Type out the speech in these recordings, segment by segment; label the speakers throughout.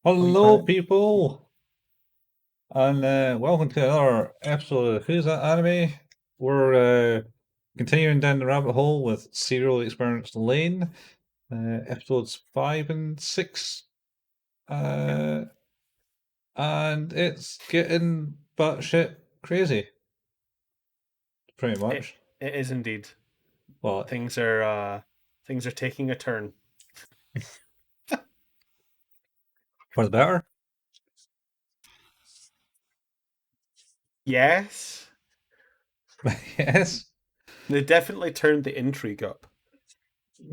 Speaker 1: What you
Speaker 2: Hello,
Speaker 1: found?
Speaker 2: people, and welcome to another episode of Who's That Anime? We're continuing down the rabbit hole with Serial Experiments Lane, episodes 5 and 6,
Speaker 1: Yep.
Speaker 2: uh, and it's getting batshit crazy, pretty
Speaker 1: It
Speaker 2: much.
Speaker 1: it is indeed.
Speaker 2: But
Speaker 1: Things are uh things are taking a turn.
Speaker 2: for the better,
Speaker 1: Yes.
Speaker 2: yes.
Speaker 1: They definitely turned the intrigue up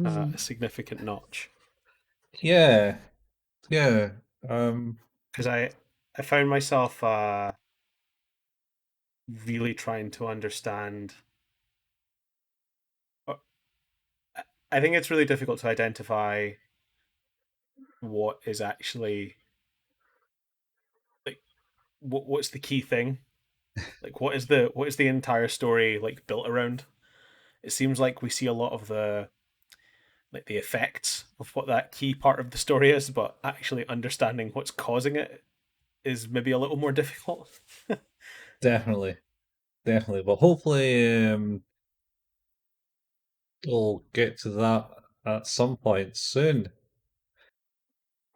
Speaker 1: a
Speaker 2: Mm,
Speaker 1: significant notch.
Speaker 2: yeah, yeah. Um,
Speaker 1: Because I found myself really trying to understand. uh, I think it's really difficult to identify what is actually like what's the key thing. Like what is the entire story like built around? It seems like we see a lot of the effects of what that key part of the story is, but actually understanding what's causing it is maybe a little more difficult.
Speaker 2: definitely, definitely. But hopefully, we'll get to that at some point soon,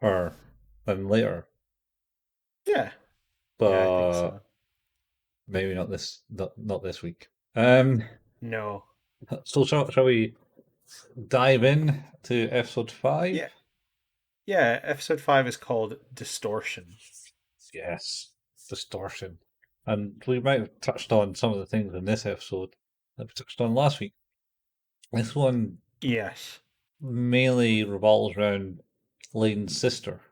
Speaker 2: or then later,
Speaker 1: Yeah, yeah, I think
Speaker 2: but
Speaker 1: so.
Speaker 2: maybe not this week. Um,
Speaker 1: No,
Speaker 2: so shall we dive in to episode five?
Speaker 1: yeah, yeah. Episode 5 is called Distortion.
Speaker 2: Yes, distortion, and we might have touched on some of the things in this episode that we touched on last week. This one
Speaker 1: Yes,
Speaker 2: mainly revolves around Lain's sister,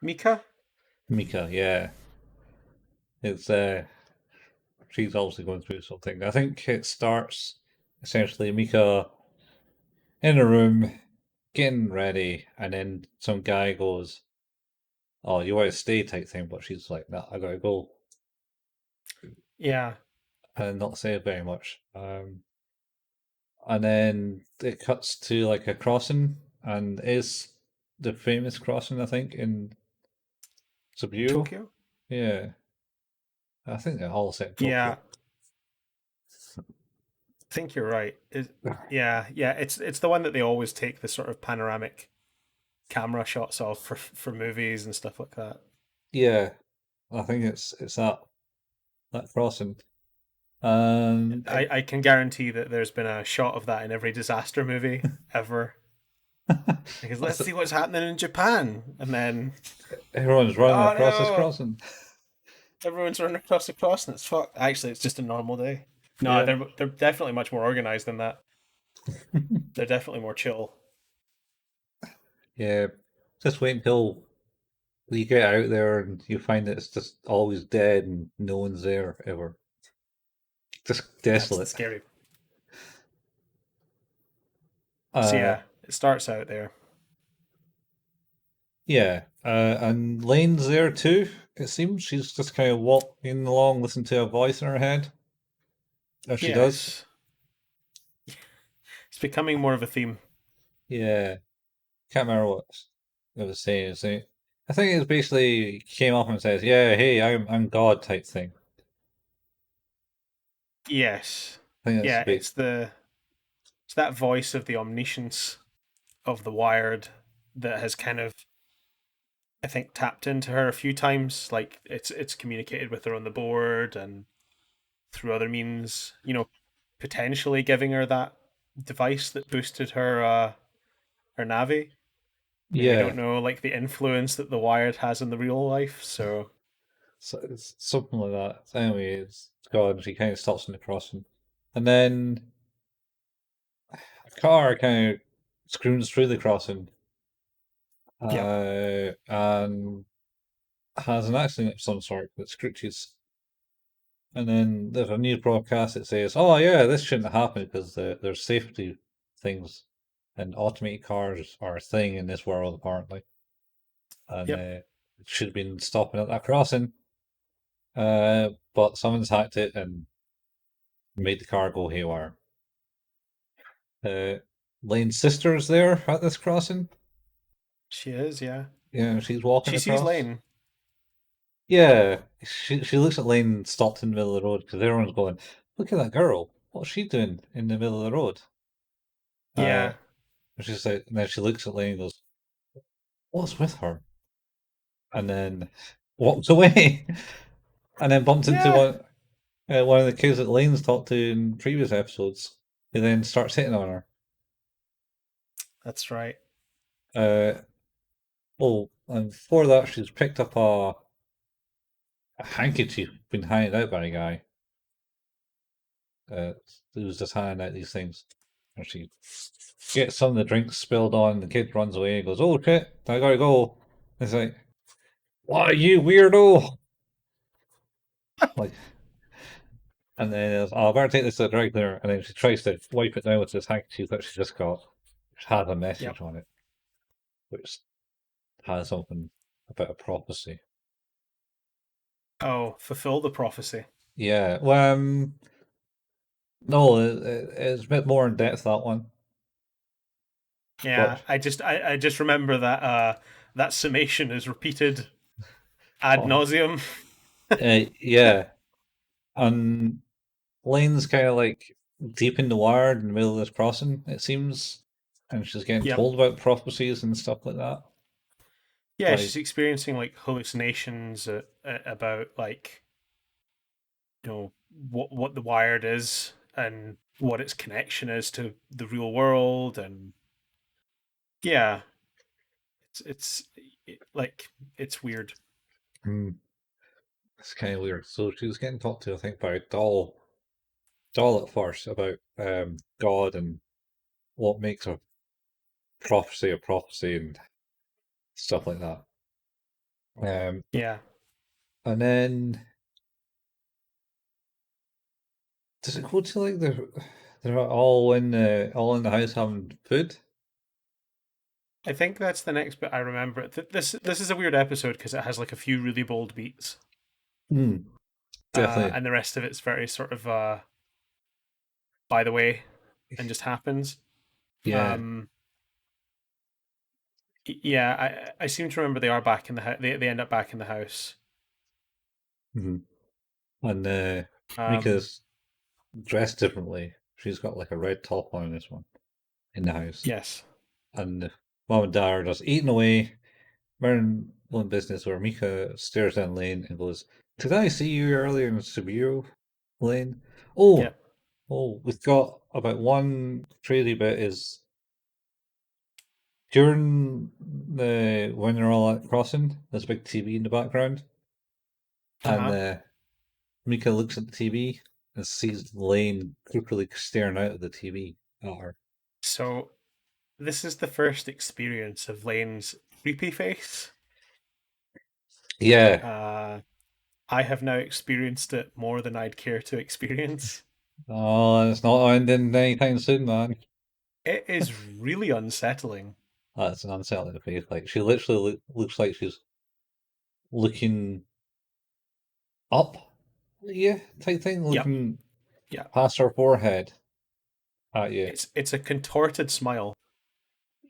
Speaker 1: Mika.
Speaker 2: Mika. Yeah, it's she's obviously going through something. I think it starts essentially Mika in a room getting ready, and then some guy goes, "Oh, you want to stay?" type thing, but she's like, "Nah, I gotta go,"
Speaker 1: Yeah,
Speaker 2: and not say very much. And then it cuts to like a crossing, and is the famous crossing I think in Cebu.
Speaker 1: Tokyo.
Speaker 2: Yeah, I think they're all set in
Speaker 1: Yeah,
Speaker 2: Tokyo.
Speaker 1: I think you're right. Yeah, yeah. It's the one that they always take the sort of panoramic camera shots of for movies and stuff like that.
Speaker 2: Yeah, I think it's that crossing, and
Speaker 1: I can guarantee that there's been a shot of that in every disaster movie ever. Because let's
Speaker 2: that's
Speaker 1: see what's happening in Japan, and then
Speaker 2: everyone's running
Speaker 1: oh
Speaker 2: across this
Speaker 1: no,
Speaker 2: crossing.
Speaker 1: everyone's running across the cross, and it's fucked. Actually, it's just a normal day. No,
Speaker 2: Yeah.
Speaker 1: they're definitely much more organized than that. They're definitely more chill.
Speaker 2: Yeah, just wait until you get out there and you find that it's just always dead and no one's there ever. Just
Speaker 1: That's the
Speaker 2: desolate.
Speaker 1: scary. So
Speaker 2: Uh,
Speaker 1: yeah, it starts out there.
Speaker 2: yeah, and Lane's there too. It seems she's just kind of walking along, listening to a voice in her head, as she does.
Speaker 1: Yes, it's becoming more of a theme.
Speaker 2: Yeah, can't remember what it was saying. I think it's basically came up and says, "Yeah, hey, I'm God" type thing.
Speaker 1: Yes,
Speaker 2: I think that's
Speaker 1: yeah,
Speaker 2: big.
Speaker 1: it's that voice of the omniscience of the Wired that has kind of I think tapped into her a few times. Like it's communicated with her on the board and through other means. Potentially giving her that device that boosted her Navi. I mean, we don't
Speaker 2: Yeah,
Speaker 1: know like the influence that the Wired has in the real life, so
Speaker 2: so it's something like that. So anyway, it's God, and she kind of stops in the crossing, and then a car kind of screams through the crossing,
Speaker 1: yep,
Speaker 2: and has an accident of some sort that screeches. And then there's a news broadcast that says, "Oh yeah, this shouldn't happen because there's safety things, and automated cars are a thing in this world apparently, and
Speaker 1: yep,
Speaker 2: it should have been stopping at that crossing. But someone's hacked it and made the car go haywire." Uh, Lane's sister is there at this crossing,
Speaker 1: She is, yeah.
Speaker 2: Yeah, she's walking
Speaker 1: She sees
Speaker 2: across.
Speaker 1: Lain.
Speaker 2: Yeah, she looks at Lane stopped in the middle of the road because everyone's going, "Look at that girl! What's she doing in the middle of the road?" Uh,
Speaker 1: Yeah,
Speaker 2: and she's like, and then she looks at Lane and goes, "What's with her?" And then walks away, and then bumps into
Speaker 1: yeah,
Speaker 2: one of the kids that Lane's talked to in previous episodes. Who then starts hitting on her.
Speaker 1: that's right.
Speaker 2: Uh, oh, and before that, she's picked up a handkerchief been handed out by a guy. Uh, who was just handing out these things, and she gets some of the drinks spilled on. The kid runs away and goes, "Oh shit, I gotta go." It's like, "What are you weirdo?" Like, and then I better take this to the drug cleaner. And then she tries to wipe it down with this handkerchief that she just got, which has a
Speaker 1: Yep.
Speaker 2: message on it, which has something about a prophecy.
Speaker 1: Oh, fulfill the prophecy.
Speaker 2: Yeah, well, no, it's a bit more in depth that one,
Speaker 1: Yeah,
Speaker 2: but
Speaker 1: I just remember that that summation is repeated ad
Speaker 2: oh,
Speaker 1: nauseum.
Speaker 2: yeah, and Lane's kind of like deep in the wired in the middle of this crossing, it seems, and she's getting
Speaker 1: Yep.
Speaker 2: told about prophecies and stuff like that.
Speaker 1: Yeah,
Speaker 2: Like,
Speaker 1: she's experiencing like hallucinations about like what the wired is and what its connection is to the real world, and yeah, it's like it's weird.
Speaker 2: hmm, it's kind of weird. So she was getting talked to, I think, by doll at first about God and what makes a prophecy and stuff like that. Um,
Speaker 1: Yeah,
Speaker 2: and then does it go to like they're all in the house having food?
Speaker 1: I think that's the next bit I remember. This is a weird episode because it has like a few really bold beats,
Speaker 2: Hmm, definitely.
Speaker 1: and the rest of it's very sort of by the way, and just happens.
Speaker 2: Yeah.
Speaker 1: Um, yeah, I seem to remember they are back in the house. They end up back in the house.
Speaker 2: Mhm. And
Speaker 1: Um,
Speaker 2: Mika's dressed differently. She's got like a red top on in this one in the house.
Speaker 1: yes,
Speaker 2: And mom and dad are just eating away. We're one business where Mika stares down Lane and goes, "Did I see you earlier in Subiru, Lane?"
Speaker 1: yeah,
Speaker 2: Oh, oh, we've got about one crazy bit is during the when they're all at crossing, there's a big TV in the background,
Speaker 1: uh
Speaker 2: and
Speaker 1: huh.
Speaker 2: Mika looks at the TV and sees Lane creepily staring out at the TV at her.
Speaker 1: So this is the first experience of Lane's creepy face.
Speaker 2: Yeah.
Speaker 1: Uh, I have now experienced it more than I'd care to experience.
Speaker 2: Oh, it's not ending anytime soon, man.
Speaker 1: It is really unsettling.
Speaker 2: That's an unsettling face. Like she literally looks like she's looking up, yeah, type thing,
Speaker 1: Yep,
Speaker 2: looking
Speaker 1: yeah.
Speaker 2: past her forehead at you.
Speaker 1: It's a contorted smile.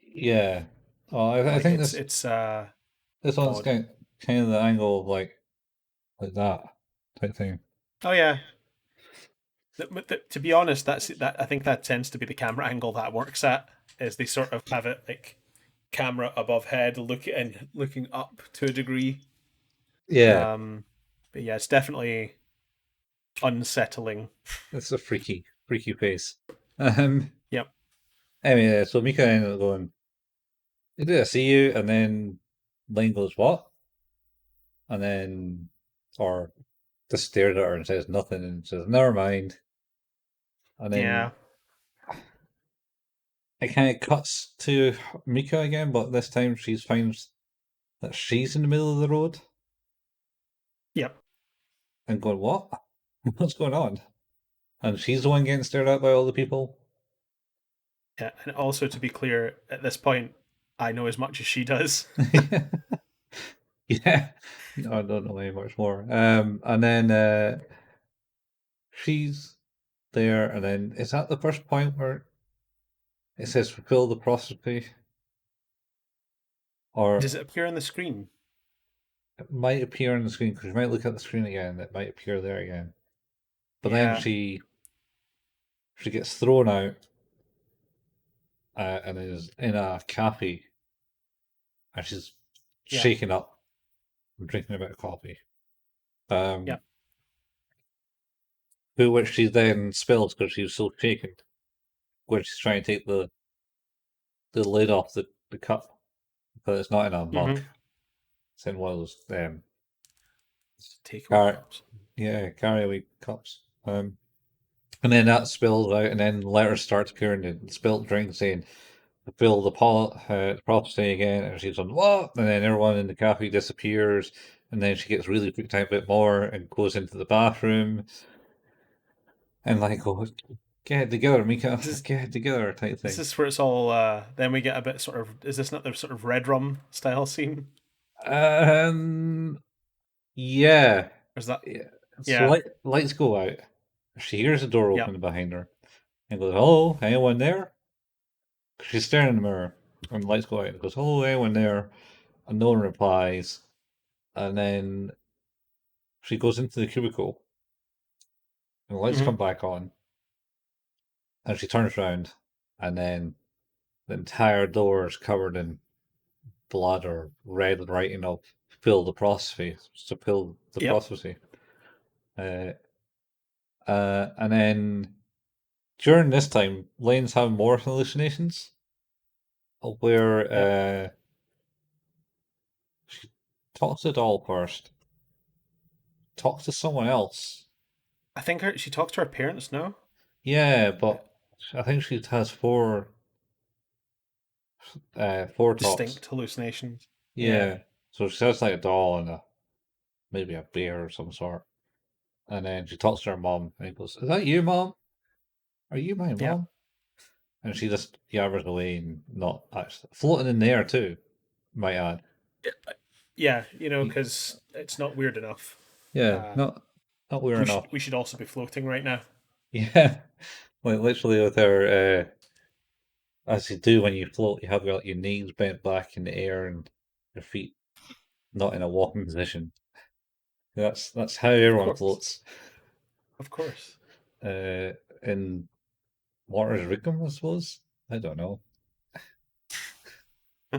Speaker 2: Yeah. Oh, I
Speaker 1: Like
Speaker 2: think
Speaker 1: it's
Speaker 2: this one's
Speaker 1: odd.
Speaker 2: kind of the angle of like that type thing.
Speaker 1: Oh yeah. To be honest, that I think that tends to be the camera angle that works at. Is they sort of have it like camera above head, looking up to a degree.
Speaker 2: Yeah,
Speaker 1: Um, but yeah, it's definitely unsettling.
Speaker 2: it's a freaky face. Um.
Speaker 1: Yep.
Speaker 2: Anyway, so Mika ended up going, "Did I see you?" And then Lane goes, "What?" And then, or just stared at her and says nothing and says, "Never mind." And
Speaker 1: Yeah.
Speaker 2: then it kind of cuts to Mika again, but this time she finds that she's in the middle of the road
Speaker 1: Yep.
Speaker 2: and going, "What? What's going on?" And she's the one getting stared at by all the people.
Speaker 1: Yeah. And also to be clear, at this point, I know as much as she does.
Speaker 2: Yeah, no, I don't know any much more. And then she's there, and then is that the first point where it says fulfill the prophecy, or
Speaker 1: Does it appear on the screen?
Speaker 2: it might appear on the screen because you might look at the screen again. It might appear there again. But then
Speaker 1: Yeah,
Speaker 2: she gets thrown out and is in a cafe and she's
Speaker 1: yeah,
Speaker 2: shaken up and drinking a bit of coffee. Um,
Speaker 1: yeah.
Speaker 2: who which she then spills because she was so shaken when she's trying to take the lid off the cup, but it's not in a mug.
Speaker 1: Mm-hmm.
Speaker 2: It's in one of those
Speaker 1: Takeaway
Speaker 2: car
Speaker 1: cups.
Speaker 2: yeah, carry cups. And then that spills out, and then letters start appearing in spilt drinks saying fill the prophecy again, and she's on what? And then everyone in the cafe disappears, and then she gets really freaked out a bit more and goes into the bathroom and like goes, get it together, Mika,
Speaker 1: This is
Speaker 2: get it together type
Speaker 1: this
Speaker 2: thing.
Speaker 1: is where it's all. Then we get a bit sort of. Is this not the sort of red rum style scene?
Speaker 2: Um, yeah,
Speaker 1: Or is that?
Speaker 2: yeah. So
Speaker 1: Yeah.
Speaker 2: lights go out. She hears the door
Speaker 1: Yep.
Speaker 2: open behind her and goes, "Hello, anyone there?" She's staring in the mirror, and the lights go out. And goes, "Hello, anyone there?" And no one replies. And then she goes into the cubicle, and the lights come
Speaker 1: Mm-hmm.
Speaker 2: back on, and she turns around, and then the entire door is covered in blood or red writing of "Fill the prophecy," to fill the
Speaker 1: Yep.
Speaker 2: prophecy. Uh, and then during this time, Lane's having more hallucinations where
Speaker 1: Yep.
Speaker 2: she talks to the doll first, talks to someone else.
Speaker 1: I think she talks to her parents. No,
Speaker 2: Yeah,
Speaker 1: uh,
Speaker 2: but I think she has four talks.
Speaker 1: distinct hallucinations. Yeah.
Speaker 2: Yeah, so she says like a doll and maybe a bear of some sort, and then she talks to her mom and he goes, "Is that you, mom? Are you my
Speaker 1: Yep.
Speaker 2: mom?" And she just yabbers away and not actually floating in the air too. Might add.
Speaker 1: Yeah.
Speaker 2: Y-
Speaker 1: Because it's not weird enough.
Speaker 2: Yeah,
Speaker 1: Uh,
Speaker 2: not weird enough.
Speaker 1: we should also be floating right now.
Speaker 2: Yeah, like literally with her, as you do when you float, you have your knees bent back in the air and your feet not in a walking position. That's how
Speaker 1: Of
Speaker 2: everyone
Speaker 1: course.
Speaker 2: floats.
Speaker 1: Of course.
Speaker 2: In Water's Rhythm, I suppose. I don't know.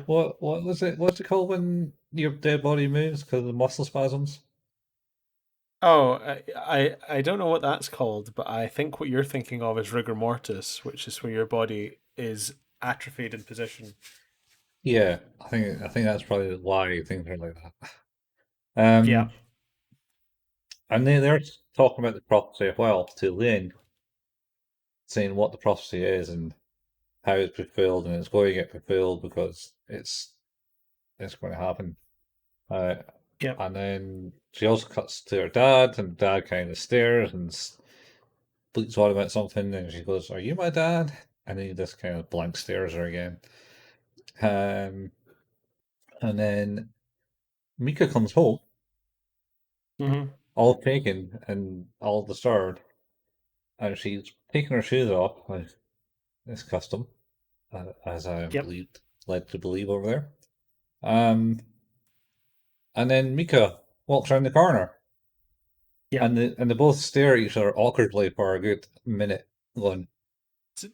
Speaker 2: What was it? What's it called when your dead body moves because of the muscle spasms?
Speaker 1: Oh, I don't know what that's called, but I think what you're thinking of is rigor mortis, which is where your body is atrophied in position.
Speaker 2: Yeah, I think that's probably why things are like that.
Speaker 1: Yeah.
Speaker 2: And they're talking about the prophecy as well to Lain, saying what the prophecy is and how it's fulfilled, and it's going to get fulfilled because it's going to happen. Uh,
Speaker 1: Yep.
Speaker 2: and then she also cuts to her dad, and dad kind of stares and bleats on about something, and she goes, "Are you my dad?" And he just kind of blank stares her again. Um, and then Mika comes home,
Speaker 1: Hmm.
Speaker 2: all shaken and all disturbed, and she's taking her shoes off, as is custom, as I am
Speaker 1: Yep.
Speaker 2: believed led to believe over there. Um, and then Mika walks around the corner,
Speaker 1: Yep.
Speaker 2: and they both stare at each other awkwardly for a good minute, going,
Speaker 1: It's,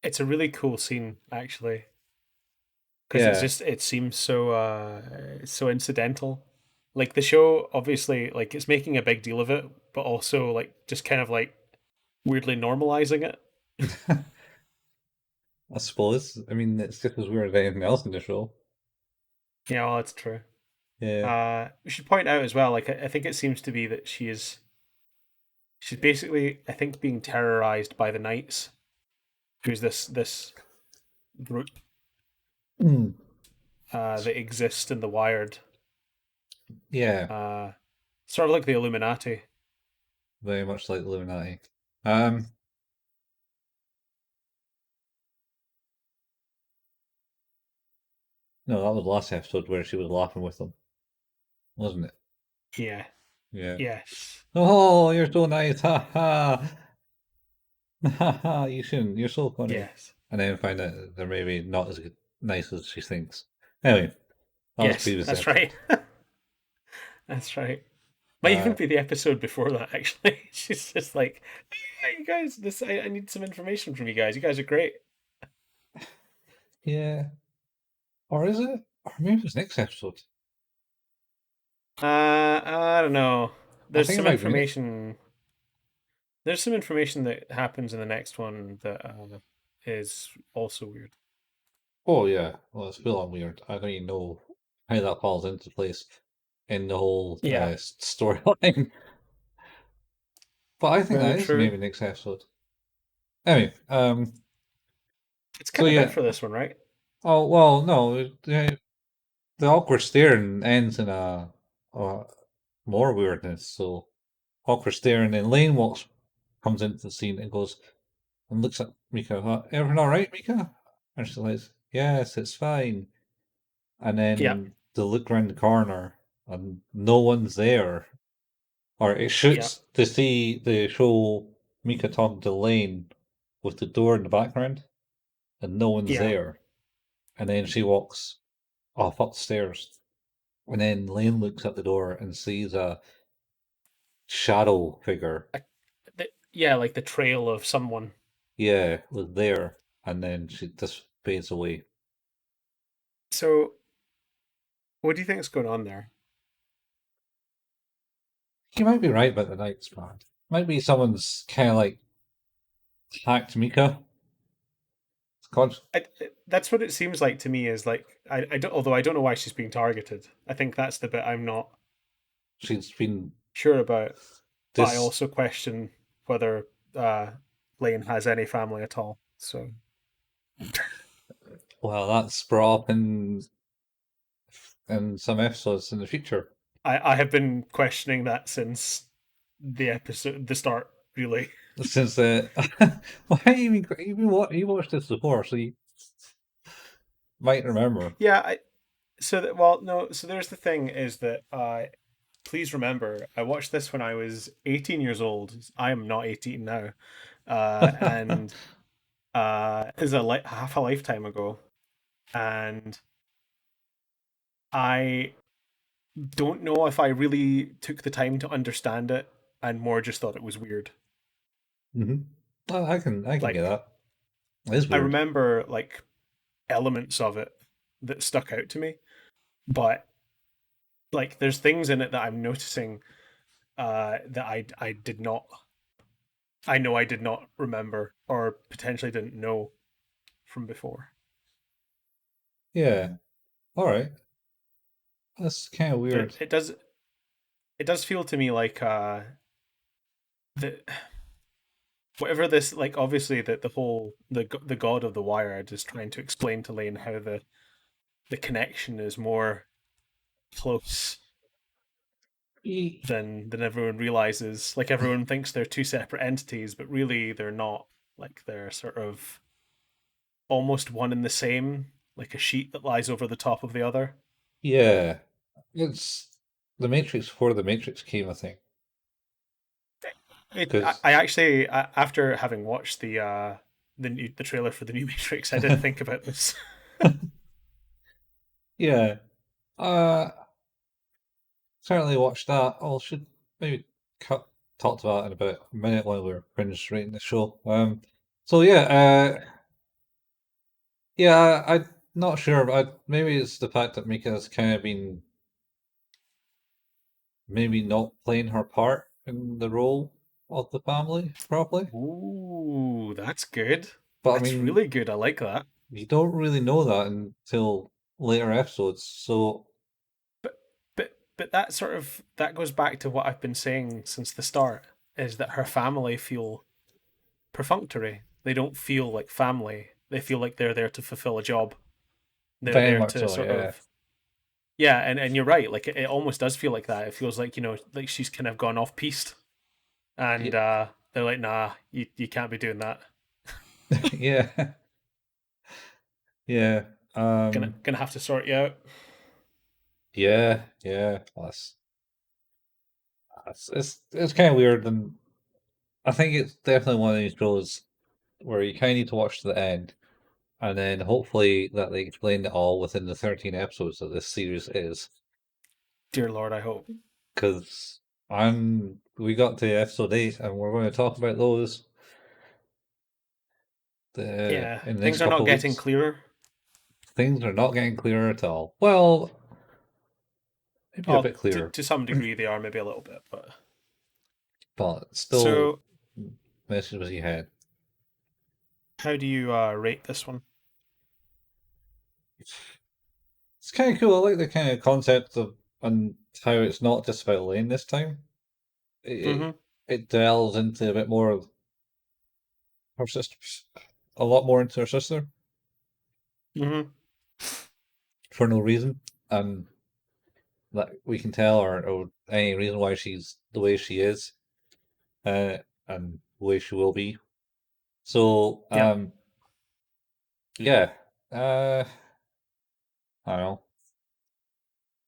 Speaker 1: it's a really cool scene actually, because
Speaker 2: "Yeah,
Speaker 1: it seems so so incidental. Like the show, obviously, like it's making a big deal of it, but also like just kind of like weirdly normalizing it.
Speaker 2: I suppose. I mean, it's just as weird as anything else in the show."
Speaker 1: Yeah, well, that's true.
Speaker 2: Yeah.
Speaker 1: We should point out as well, like I think it seems to be that she's basically, I think, being terrorized by the Knights, who's this group
Speaker 2: Mm.
Speaker 1: that exist in the Wired,
Speaker 2: Yeah,
Speaker 1: uh, sort of like the Illuminati.
Speaker 2: very much like Illuminati. Um, no, that was the last episode where she was laughing with them, wasn't it?
Speaker 1: Yeah.
Speaker 2: Yeah.
Speaker 1: Yes.
Speaker 2: Oh, you're so nice, ha ha, ha ha. You shouldn't. You're so funny.
Speaker 1: Yes.
Speaker 2: And then find out they're maybe not as nice as she thinks. Anyway, that was
Speaker 1: Yes,
Speaker 2: previous
Speaker 1: that's
Speaker 2: episode.
Speaker 1: right. That's right. Might even
Speaker 2: Uh,
Speaker 1: be the episode before that. Actually, she's just like, "Hey, you guys, this I need some information from you guys. You guys are great."
Speaker 2: yeah, or is it? Or maybe it's next episode.
Speaker 1: I don't know.
Speaker 2: I
Speaker 1: There's
Speaker 2: think it
Speaker 1: some
Speaker 2: might be.
Speaker 1: information. There's some information that happens in the next one that is also weird.
Speaker 2: Oh yeah, well it's full on weird. I don't even know how that falls into place in the whole
Speaker 1: Yeah,
Speaker 2: storyline. But I think that
Speaker 1: very
Speaker 2: is
Speaker 1: true.
Speaker 2: maybe next episode. Anyway,
Speaker 1: It's
Speaker 2: so
Speaker 1: kind of it
Speaker 2: yeah.
Speaker 1: for this one, right?
Speaker 2: Oh well, no, the awkward staring ends in a more weirdness. So awkward staring, and Lane walks comes into the scene and goes and looks at Mika. Everything all right, Mika? And she's like, yes, it's fine. And
Speaker 1: Yeah,
Speaker 2: then they look around the corner and no one's there. Or it
Speaker 1: yeah,
Speaker 2: shoots to see the show Mika talking to Lane with the door in the background and no one's
Speaker 1: yeah.
Speaker 2: there. And then she walks off upstairs. And then Lane looks at the door and sees a shadow figure.
Speaker 1: I, yeah, like the trail of someone.
Speaker 2: Yeah, was there. And then she just fades away.
Speaker 1: So, what do you think is going on there?
Speaker 2: You might be right about the night's bad. Might be someone's kind of like hacked Mika.
Speaker 1: That's what it seems like to me. Is like I don't. Although I don't know why she's being targeted. I think that's the bit I'm not
Speaker 2: She's been
Speaker 1: sure about. But I
Speaker 2: this.
Speaker 1: also question whether Lain has any family at all. So
Speaker 2: Well, that's brought up in some episodes in the future.
Speaker 1: I have been questioning that since the start, really.
Speaker 2: Since why you watched this before, so you might remember.
Speaker 1: Yeah, so that well no, so there's the thing is that please remember I watched this when I was 18 years old. I am not 18 now. And is half a lifetime ago, and I don't know if I really took the time to understand it and more just thought it was weird.
Speaker 2: hmm I can get
Speaker 1: Like
Speaker 2: that. It is
Speaker 1: I
Speaker 2: weird.
Speaker 1: remember like elements of it that stuck out to me, but like there's things in it that I'm noticing that I did not I know I did not remember or potentially didn't know from before.
Speaker 2: Yeah. All right. That's kind of
Speaker 1: That
Speaker 2: weird.
Speaker 1: it does feel to me like that whatever this like obviously that the god of the wire is trying to explain to Lane how the connection is more close
Speaker 2: Ye-
Speaker 1: than everyone realizes. Like everyone thinks they're two separate entities, but really they're not. Like they're sort of almost one and the same, like a sheet that lies over the top of the other.
Speaker 2: Yeah. It's the Matrix before the Matrix came, I think. Because
Speaker 1: I actually after having watched the trailer for the new Matrix, I did think about this.
Speaker 2: yeah, uh, certainly watched that. I should maybe cut talked about it in about a minute while we were finished rating the show. So yeah, I'm not sure, but maybe it's the fact that Mika's kind of been maybe not playing her part in the role of the family properly.
Speaker 1: Ooh, that's good.
Speaker 2: But I
Speaker 1: That's
Speaker 2: mean,
Speaker 1: really good. I like that.
Speaker 2: you don't really know that until later episodes. So
Speaker 1: But that sort of that goes back to what I've been saying since the start is that her family feel perfunctory. They don't feel like family. They feel like they're there to fulfill a job. They're
Speaker 2: very
Speaker 1: there
Speaker 2: much
Speaker 1: to
Speaker 2: so,
Speaker 1: sort
Speaker 2: yeah.
Speaker 1: of yeah, and you're right. Like it almost does feel like that. It feels like like she's kind of gone off piste, and
Speaker 2: Yeah,
Speaker 1: they're like, nah, you can't be doing that.
Speaker 2: yeah, yeah.
Speaker 1: Gonna have to sort you out.
Speaker 2: Yeah. It's kind of weird, and I think it's definitely one of these shows where you kind of need to watch to the end, and then hopefully that they explain it all within the 13 episodes that this series is.
Speaker 1: Dear Lord, I hope.
Speaker 2: Because we got to episode 8, and we're going to talk about those
Speaker 1: Yeah,
Speaker 2: in the next
Speaker 1: things are
Speaker 2: couple
Speaker 1: not
Speaker 2: of
Speaker 1: getting
Speaker 2: weeks.
Speaker 1: clearer.
Speaker 2: Things are not getting clearer at all. Well, maybe a
Speaker 1: Oh,
Speaker 2: bit clearer,
Speaker 1: to some degree they are, maybe a little bit, but
Speaker 2: but still
Speaker 1: so
Speaker 2: messages you had.
Speaker 1: how do you rate this one?
Speaker 2: It's kind of cool. I like the kind of concept of and how it's not just about Lain this time. It
Speaker 1: Mm-hmm.
Speaker 2: it delves into a bit more of her sister, a lot more into her sister
Speaker 1: Mm-hmm.
Speaker 2: for no reason, and that we can tell or any reason why she's the way she is, uh, and the way she will be. So,
Speaker 1: Yep.
Speaker 2: yeah, I don't know,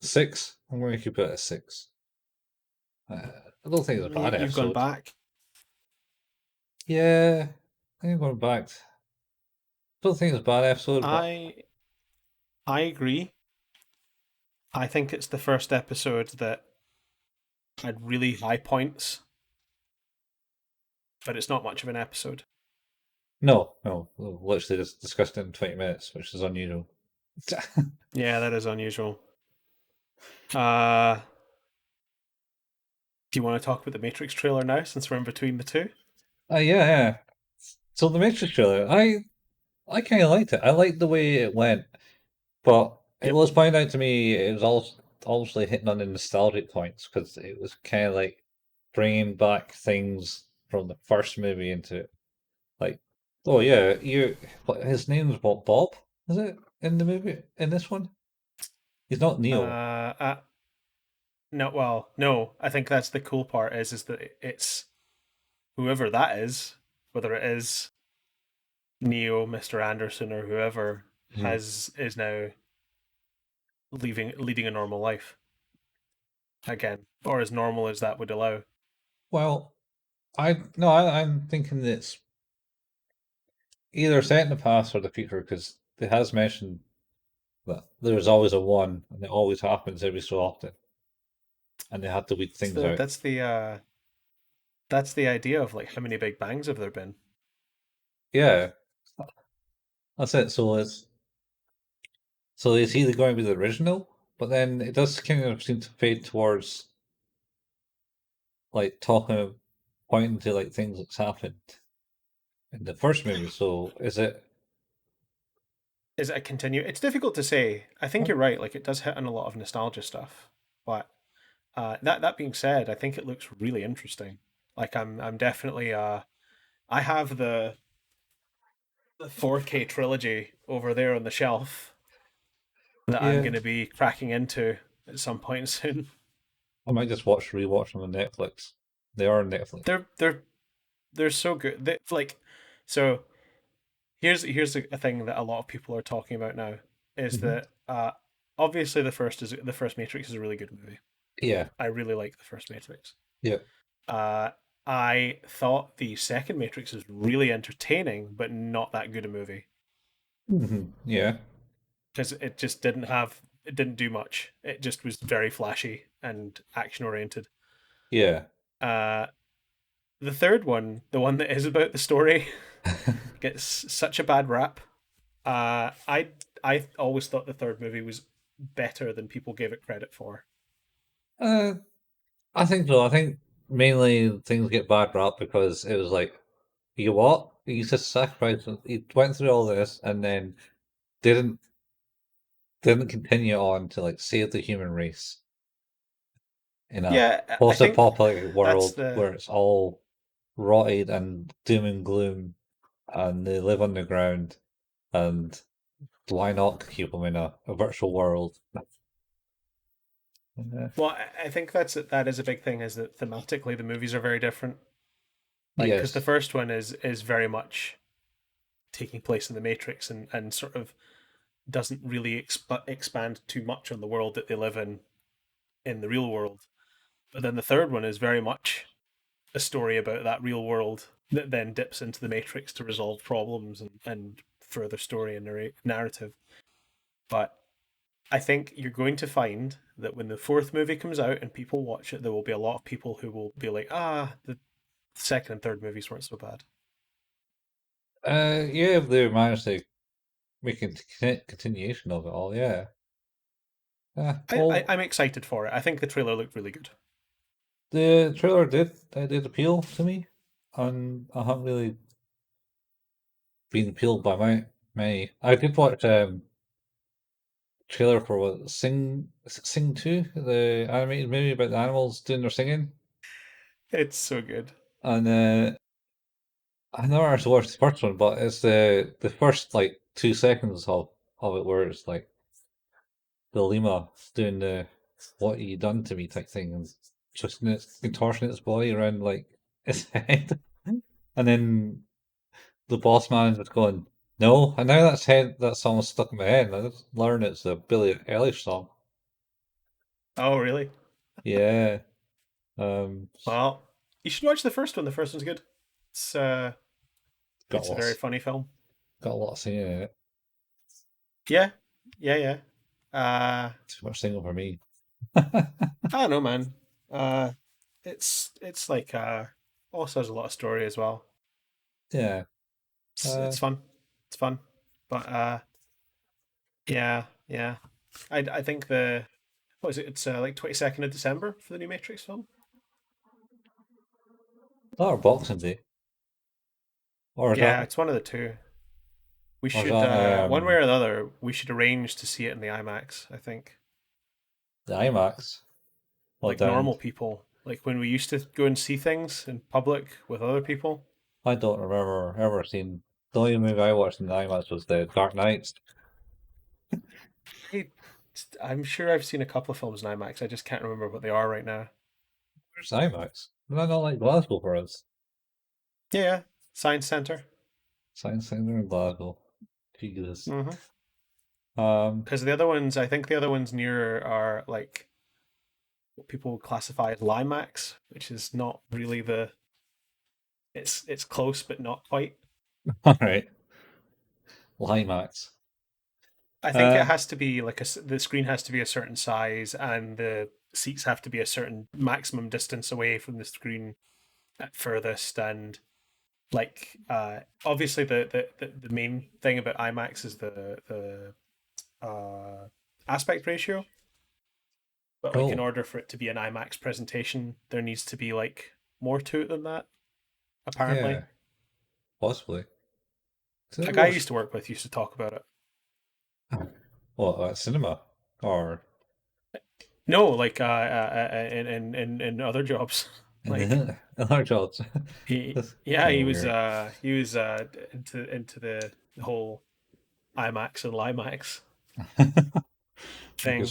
Speaker 2: 6. I'm going to keep it at 6. I don't think it's a bad
Speaker 1: You've gone
Speaker 2: episode.
Speaker 1: back.
Speaker 2: Yeah, I think I'm going back. Don't think it's a bad episode, but
Speaker 1: I I agree. I think it's the first episode that had really high points, but it's not much of an episode.
Speaker 2: no, literally just discussed it in 20 minutes, which is unusual.
Speaker 1: Yeah, that is unusual. Uh, do you want to talk about the Matrix trailer now, since we're in between the two?
Speaker 2: Yeah, yeah. So the Matrix trailer, I kind of liked it. I liked the way it went, but it
Speaker 1: Yep.
Speaker 2: was pointed out to me it was also obviously hitting on the nostalgic points because it was kind of like bringing back things from the first movie into it. Like, oh yeah, his name's what, Bob? Is it in the movie in this one? He's not Neo.
Speaker 1: Uh, uh, no, well, no. I think that's the cool part is that it's whoever that is, whether it is Neo, Mr. Anderson, or whoever,
Speaker 2: Mhm.
Speaker 1: has is now leading a normal life again, or as normal as that would allow.
Speaker 2: Well, I'm thinking it's either set in the past or the future because it has mentioned that there's always a one and it always happens every so often and they have to weed
Speaker 1: That's
Speaker 2: things
Speaker 1: the
Speaker 2: out.
Speaker 1: that's the uh, that's the idea of like how many Big Bangs have there been?
Speaker 2: Yeah, that's it. So it's either going to be the original, but then it does kind of seem to fade towards like talking, pointing to like things that's happened in the first movie. So is it?
Speaker 1: Is it a continue? It's difficult to say. I think you're right. Like it does hit on a lot of nostalgia stuff, but that being said, I think it looks really interesting. Like I'm definitely I have the 4K trilogy over there on the shelf that I'm
Speaker 2: Yeah,
Speaker 1: going to be cracking into at some point soon.
Speaker 2: I might just rewatch them on Netflix. They are on Netflix.
Speaker 1: They're they're so good. Like so here's a thing that a lot of people are talking about now is
Speaker 2: Hmm.
Speaker 1: that obviously the first Matrix is a really good movie.
Speaker 2: Yeah,
Speaker 1: I really like the first Matrix.
Speaker 2: yeah.
Speaker 1: Uh, I thought the second Matrix was really entertaining, but not that good a movie
Speaker 2: Yeah,
Speaker 1: because it didn't do much. It just was very flashy and action oriented.
Speaker 2: yeah.
Speaker 1: Uh, the third one, the one that is about the story, gets such a bad rap. I always thought the third movie was better than people gave it credit for.
Speaker 2: uh, I think so. I think mainly things get bad rap because it was like, you what? He just sacrificed. He went through all this and then didn't didn't continue on to like save the human race in a
Speaker 1: Yeah, I think
Speaker 2: post-apocalyptic
Speaker 1: that's
Speaker 2: world
Speaker 1: the
Speaker 2: where it's all rotted and doom and gloom, and they live underground. And why not keep them in a virtual world? Uh,
Speaker 1: well. I think that is a big thing. Is that thematically the movies are very different. Like because the
Speaker 2: yes.
Speaker 1: first one is very much taking place in the Matrix and sort of doesn't really expand too much on the world that they live in the real world. But then the third one is very much a story about that real world that then dips into the Matrix to resolve problems and further story and narrative. But I think you're going to find that when the fourth movie comes out and people watch it, there will be a lot of people who will be like, ah, the second and third movies weren't so bad.
Speaker 2: Yeah, if they managed to make a continuation of it all, yeah. Well,
Speaker 1: I'm excited for it. I think the trailer looked really good.
Speaker 2: the trailer did appeal to me, and I haven't really been appealed by my. I did watch trailer for what Sing 2, the animated movie about the animals doing their singing,
Speaker 1: It's so good.
Speaker 2: and I never actually watched the first one, but it's the first like 2 seconds of it where it's like the Lima doing the "what you done to me" type thing and twisting its contorting its body around like its head, and then the boss man is going, "No," and now that song's stuck in my head. And I just learned it's a Billie Eilish song.
Speaker 1: Oh, really?
Speaker 2: Yeah, um,
Speaker 1: Well, you should watch the first one. The first one's good. It's uh,
Speaker 2: got
Speaker 1: it's a very
Speaker 2: lots
Speaker 1: funny film.
Speaker 2: got a lot of singing in it.
Speaker 1: Yeah, yeah, yeah. Uh,
Speaker 2: Too much singing for me.
Speaker 1: I don't know, man. Uh, it's like also has a lot of story as well.
Speaker 2: Yeah.
Speaker 1: It's fun. It's fun. But yeah, yeah. I think the what is it? It's like 22nd of December for the new Matrix film.
Speaker 2: That or Boxing Day, or is
Speaker 1: Yeah,
Speaker 2: that
Speaker 1: it's one of the two. We
Speaker 2: or is
Speaker 1: should
Speaker 2: that
Speaker 1: one way or another. We should arrange to see it in the IMAX. I think
Speaker 2: the IMAX? Well,
Speaker 1: like
Speaker 2: down.
Speaker 1: normal people, like when we used to go and see things in public with other people.
Speaker 2: I don't remember ever seeing. The only movie I watched in the IMAX was the Dark Knight.
Speaker 1: I, I'm sure I've seen a couple of films in IMAX. I just can't remember what they are right now.
Speaker 2: Where's IMAX? Is that not like Glasgow for us?
Speaker 1: Yeah, yeah. Science Center.
Speaker 2: Science Centre in Glasgow. Jesus.
Speaker 1: Mm-hmm.
Speaker 2: Um,
Speaker 1: Because the other ones, I think the other ones nearer are like what people would classify as Limax, which is not really the. It's close but not quite.
Speaker 2: all right. IMAX.
Speaker 1: I think it
Speaker 2: Uh,
Speaker 1: has to be like the screen has to be a certain size and the seats have to be a certain maximum distance away from the screen at furthest and like obviously the main thing about IMAX is the aspect ratio, but like in
Speaker 2: oh,
Speaker 1: order for it to be an IMAX presentation, there needs to be like more to it than that. Apparently,
Speaker 2: yeah, possibly. Did
Speaker 1: a
Speaker 2: I
Speaker 1: guy I
Speaker 2: watch
Speaker 1: used to work with used to talk about it.
Speaker 2: what cinema or
Speaker 1: No, like in other jobs, like
Speaker 2: in other jobs? That's
Speaker 1: yeah,
Speaker 2: kind of weird.
Speaker 1: he was into the whole IMAX and Limax
Speaker 2: Like
Speaker 1: thing.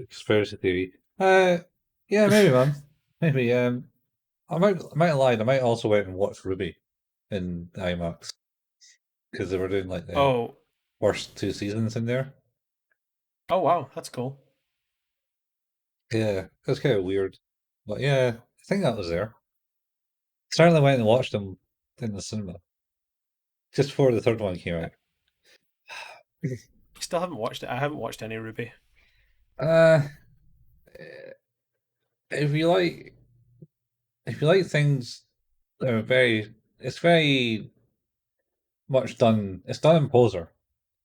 Speaker 2: a conspiracy theory. Yeah, maybe, man. Maybe. I might have lied. I might also went and watched Ruby in IMAX because they were doing like the
Speaker 1: Oh,
Speaker 2: first 2 seasons in there.
Speaker 1: oh wow, that's cool.
Speaker 2: Yeah, it was kind of weird, but yeah, I think that was there. Certainly went and watched them in the cinema just before the third one came
Speaker 1: I
Speaker 2: out.
Speaker 1: still haven't watched it. I haven't watched any Ruby.
Speaker 2: Uh, if you like, if you like things that are it's very much done. It's done in Poser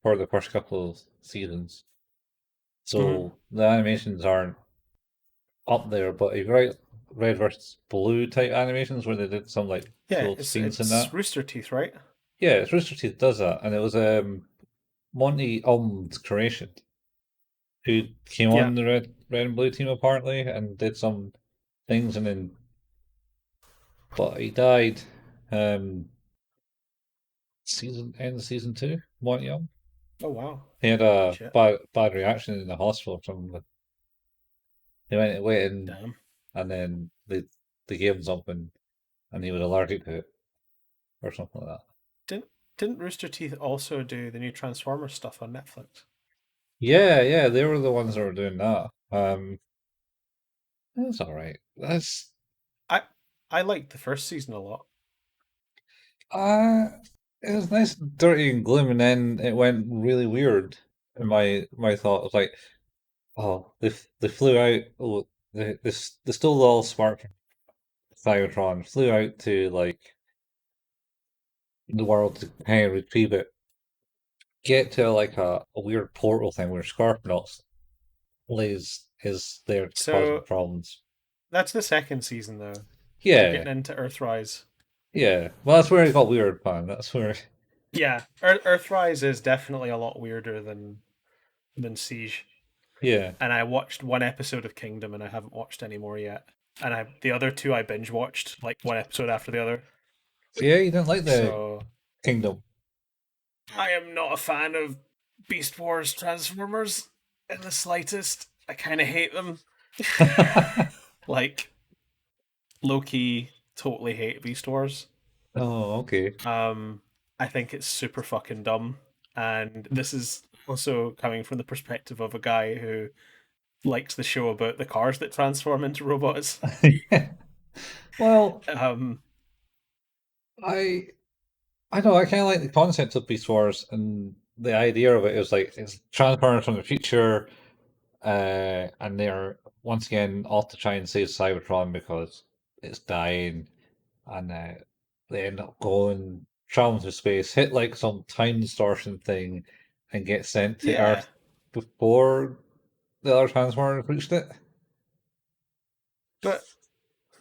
Speaker 2: for the first couple of seasons,
Speaker 1: Hmm.
Speaker 2: so the animations aren't up there. But if you write red versus blue type animations where they did some like
Speaker 1: Yeah,
Speaker 2: cool scenes in
Speaker 1: it's
Speaker 2: that,
Speaker 1: Rooster Teeth, right?
Speaker 2: yeah, it's Rooster Teeth does that, and it was Monty Ulm's creation who came
Speaker 1: Yeah.
Speaker 2: on the red and blue team apparently and did some things, and then but he died. Um, end of season 2, Monty Ulm.
Speaker 1: Oh wow.
Speaker 2: He had a
Speaker 1: Shit.
Speaker 2: bad reaction in the hospital from he went away in,
Speaker 1: Damn.
Speaker 2: and then they gave him something and he was allergic to it or something like that.
Speaker 1: Didn't didn't Rooster Teeth also do the new Transformers stuff on Netflix?
Speaker 2: Yeah, yeah, they were the ones that were doing that. That's all right.
Speaker 1: I I liked the first season a lot.
Speaker 2: Uh, it was nice, dirty and gloom, and then it went really weird. And my thought was like, oh, they flew out. Oh, they stole all smart from Cybertron, flew out to like the world to kind of retrieve it, get to like a weird portal thing where Scorponauts is there to cause them
Speaker 1: So
Speaker 2: problems.
Speaker 1: that's the second season, though. We're
Speaker 2: Yeah,
Speaker 1: getting into Earthrise.
Speaker 2: yeah. Well, that's where it got weird, man. That's where.
Speaker 1: Yeah, Earthrise is definitely a lot weirder than Siege.
Speaker 2: Yeah.
Speaker 1: And I watched one episode of Kingdom, and I haven't watched any more yet. And the other two I binge watched like one episode after the other.
Speaker 2: So yeah, you didn't like the
Speaker 1: So
Speaker 2: Kingdom.
Speaker 1: I am not a fan of Beast Wars Transformers in the slightest. I kind of hate them. Like low key, totally hate Beast Wars.
Speaker 2: Oh, okay.
Speaker 1: Um, I think it's super fucking dumb, and this is also coming from the perspective of a guy who likes the show about the cars that transform into robots.
Speaker 2: Yeah. Well,
Speaker 1: Um,
Speaker 2: I I know I kind of like the concept of Beast Wars and the idea of it is like it's Transformers from the future, and they're once again off to try and save Cybertron because it's dying, and they end up going traveling through space, hit like some time distortion thing, and get sent to
Speaker 1: yeah,
Speaker 2: Earth before the other Transformers reached it.
Speaker 1: but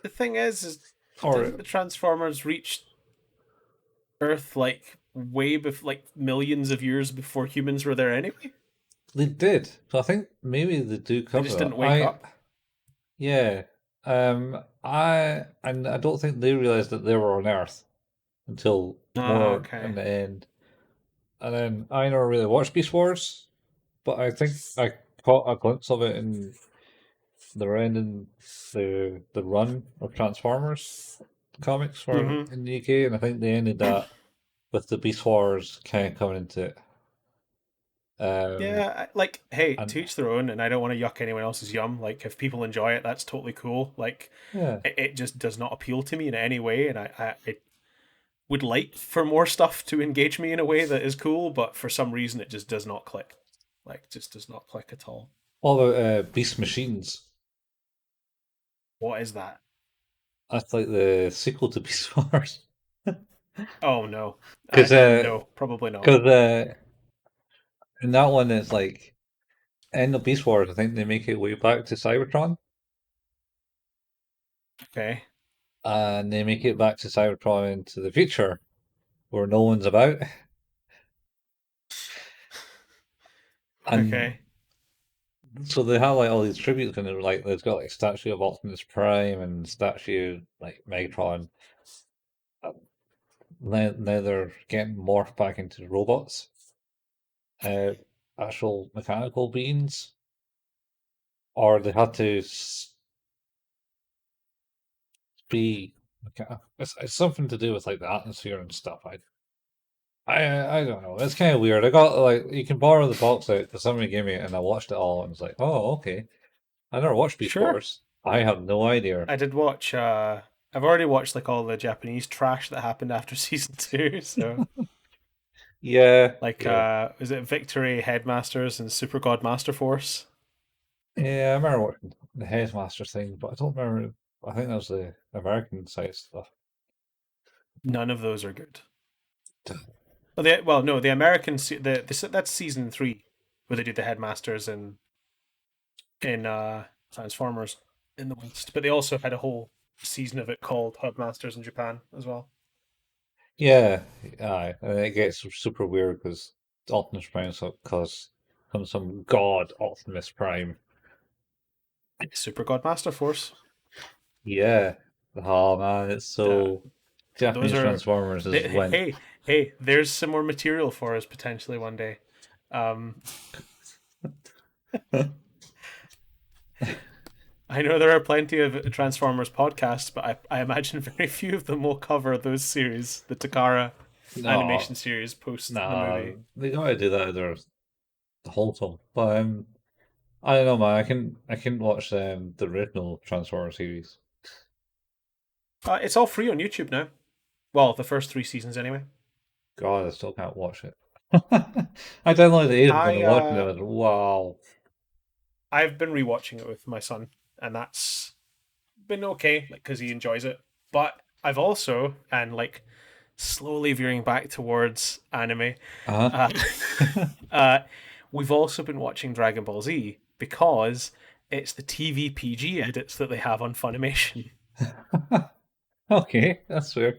Speaker 1: the thing is
Speaker 2: Or
Speaker 1: didn't the Transformers reach Earth like way before, like millions of years before humans were there anyway?
Speaker 2: they did. So I think maybe they do
Speaker 1: They
Speaker 2: cover
Speaker 1: just
Speaker 2: that.
Speaker 1: didn't wake up.
Speaker 2: Yeah. I don't think they realized that they were on Earth until
Speaker 1: Oh,
Speaker 2: more in
Speaker 1: okay.
Speaker 2: the end. And then I never really watched Beast Wars, but I think I caught a glimpse of it in the ending the run of Transformers comics for
Speaker 1: Mm-hmm.
Speaker 2: in the UK, and I think they ended that with the Beast Wars kind of coming into it. Um,
Speaker 1: Yeah, like, hey,
Speaker 2: and
Speaker 1: to each their own, and I don't want to yuck anyone else's yum. Like, if people enjoy it, that's totally cool. Like,
Speaker 2: yeah,
Speaker 1: it just does not appeal to me in any way, and I would like for more stuff to engage me in a way that is cool, but for some reason it just does not click. Like, just does not click at all.
Speaker 2: all about Beast Machines.
Speaker 1: What is that?
Speaker 2: That's like the sequel to Beast Wars.
Speaker 1: Oh no,
Speaker 2: Because
Speaker 1: no, probably not.
Speaker 2: cause, in that one, it's like end of Beast Wars. I think they make it way back to Cybertron,
Speaker 1: Okay,
Speaker 2: and they make it back to Cybertron into the future where no one's about, and
Speaker 1: okay.
Speaker 2: so they have like all these tributes, and they're like there's got like statue of Optimus Prime and statue like Megatron. Now they're getting morphed back into robots, uh, actual mechanical beings, or they had to be. It's something to do with like the atmosphere and stuff. I don't know. It's kind of weird. I got like you can borrow the box out because somebody gave me it and I watched it all and was like, oh okay. I never watched Beast
Speaker 1: Sure.
Speaker 2: Wars. I have no idea.
Speaker 1: I did watch. I've already watched like all the Japanese trash that happened after season two. So
Speaker 2: Yeah,
Speaker 1: like,
Speaker 2: yeah,
Speaker 1: is it Victory Headmasters and Super God Master Force?
Speaker 2: yeah. I remember watching the Headmaster thing, but I don't remember. I think that was the American side stuff.
Speaker 1: None of those are good. Well, no, the American that's season three where they did the Headmasters in Transformers in the West, but they also had a whole season of it called Headmasters in Japan as well.
Speaker 2: Yeah, aye. And it gets super weird because Optimus Prime cause comes some god Optimus Prime.
Speaker 1: Super God Master Force.
Speaker 2: Yeah. Oh man, it's
Speaker 1: Uh,
Speaker 2: so
Speaker 1: those
Speaker 2: Japanese
Speaker 1: are
Speaker 2: Transformers is went.
Speaker 1: hey, there's some more material for us potentially one day. Um, I know there are plenty of Transformers podcasts, but I imagine very few of them will cover those series, the Takara animation
Speaker 2: No,
Speaker 1: series post the
Speaker 2: nah,
Speaker 1: movie.
Speaker 2: they gotta do that. They're wholesome. But I don't know, man. I can watch the original Transformers series.
Speaker 1: It's all free on YouTube now. Well, the first three seasons anyway.
Speaker 2: God, I still can't watch it. I downloaded it ages ago
Speaker 1: I
Speaker 2: and watching it. I was, wow.
Speaker 1: I've been rewatching it with my son, and that's been okay, like because he enjoys it. But I've also and like slowly veering back towards anime.
Speaker 2: Uh-huh.
Speaker 1: Uh, uh, we've also been watching Dragon Ball Z because it's the TV PG edits that they have on Funimation.
Speaker 2: Okay, that's fair.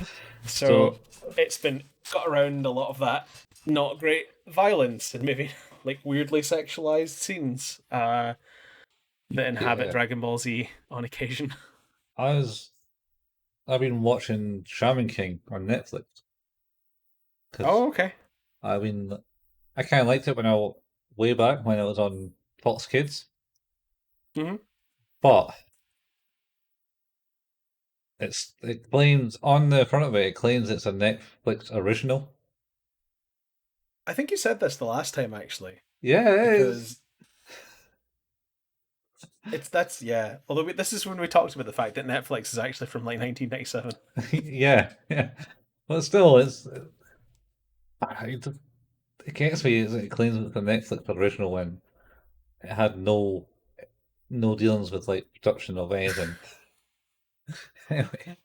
Speaker 1: So
Speaker 2: So,
Speaker 1: it's been got around a lot of that not great violence and maybe like weirdly sexualized scenes that inhabit
Speaker 2: yeah,
Speaker 1: Dragon Ball Z on occasion.
Speaker 2: I was, I've been watching Shaman King on Netflix because
Speaker 1: Oh, okay.
Speaker 2: I mean, I kind of liked it way back when it was on Fox Kids,
Speaker 1: Hmm.
Speaker 2: but it claims on the front of it, it claims it's a Netflix original.
Speaker 1: I think you said this the last time actually,
Speaker 2: Yeah, it is.
Speaker 1: because it's that's yeah. Although this is when we talked about the fact that Netflix is actually from like 1997.
Speaker 2: Yeah, yeah. But still, it, it gets me. It claims it's a Netflix original when it had no dealings with like production of anything. Anyway,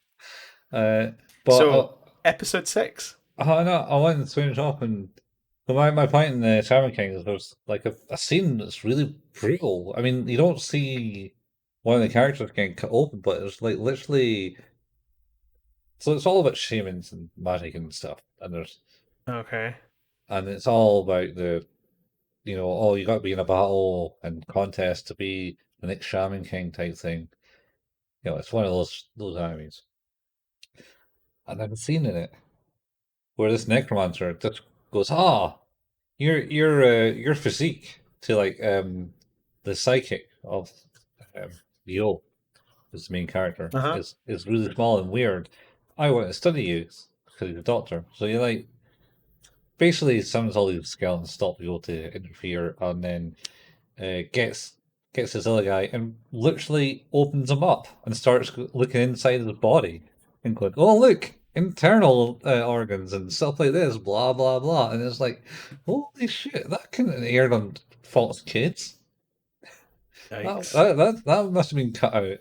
Speaker 2: uh, but
Speaker 1: So episode 6.
Speaker 2: I wanted to finish off and but my point in the Shaman King is there's like a scene that's really brutal. I mean, you don't see one of the characters getting cut open, but it's like literally. So it's all about shamans and magic and stuff,
Speaker 1: Okay.
Speaker 2: and it's all about oh, you got to be in a battle and contest to be the next Shaman King type thing. It's one of those animes. And I've seen in it where this necromancer just goes, "Ah, your physique to like the psychic of um, Yo, is the main character,
Speaker 1: Uh huh.
Speaker 2: is really small and weird. I want to study you because he's a doctor. So you like basically summons all these skeletons, stop Yo to interfere, and then gets this other guy and literally opens him up and starts looking inside his body and going, "Oh look, internal organs and stuff like this, blah blah blah." And it's like, holy shit, that couldn't have aired on Fox Kids.
Speaker 1: Yikes.
Speaker 2: That must have been cut out.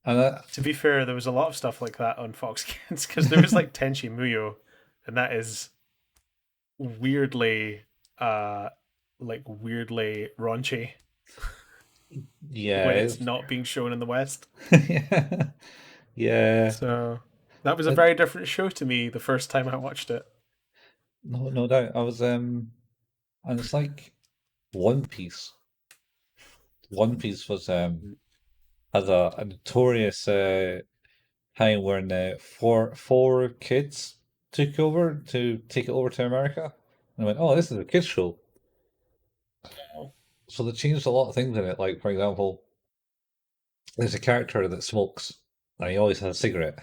Speaker 2: And
Speaker 1: To be fair, there was a lot of stuff like that on Fox Kids because there was like Tenchi Muyo, and that is weirdly, uh, weirdly raunchy
Speaker 2: yeah,
Speaker 1: when it's not being shown in the West.
Speaker 2: yeah, yeah.
Speaker 1: So that was a
Speaker 2: It,
Speaker 1: very different show to me the first time I watched it.
Speaker 2: no doubt. And it's like One Piece. One Piece was has a notorious time when four kids took over to take it over to America. And I went, oh, this is a kids show. So they changed a lot of things in it. Like, for example, there's a character that smokes, and he always has a cigarette.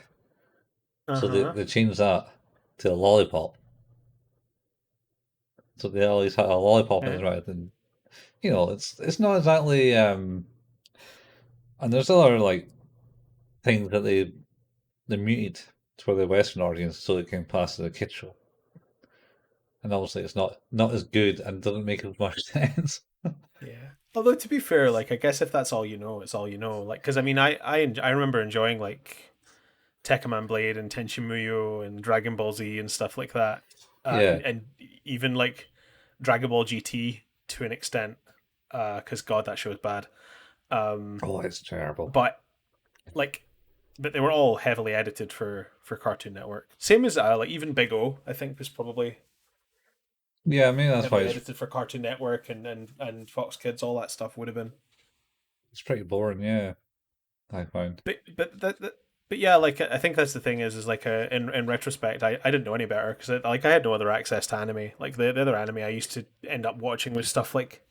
Speaker 1: Uh
Speaker 2: So they,
Speaker 1: huh.
Speaker 2: they changed that to a lollipop. So they always had a lollipop in his
Speaker 1: Yeah.
Speaker 2: mouth, and it's not exactly. And there's other like things that they muted for the Western audience so it can pass as a kids show. And obviously it's not as good and doesn't make as much sense.
Speaker 1: Yeah. Although to be fair, like I guess if that's all you know, it's all you know. Like, because I mean, I remember enjoying like Tekkaman Blade and Tenshin Muyo and Dragon Ball Z and stuff like that,
Speaker 2: Yeah.
Speaker 1: and even like Dragon Ball GT to an extent, because God, that show is bad. Um,
Speaker 2: Oh, it's terrible.
Speaker 1: but like, but they were all heavily edited for Cartoon Network. Same as like even Big O, I think was probably
Speaker 2: Yeah, I mean that's why
Speaker 1: heavily edited for Cartoon Network and Fox Kids. All that stuff would have been.
Speaker 2: it's pretty boring. Yeah, I find.
Speaker 1: But yeah, like I think that's the thing is like in retrospect, I didn't know any better because like I had no other access to anime. Like the other anime I used to end up watching was stuff like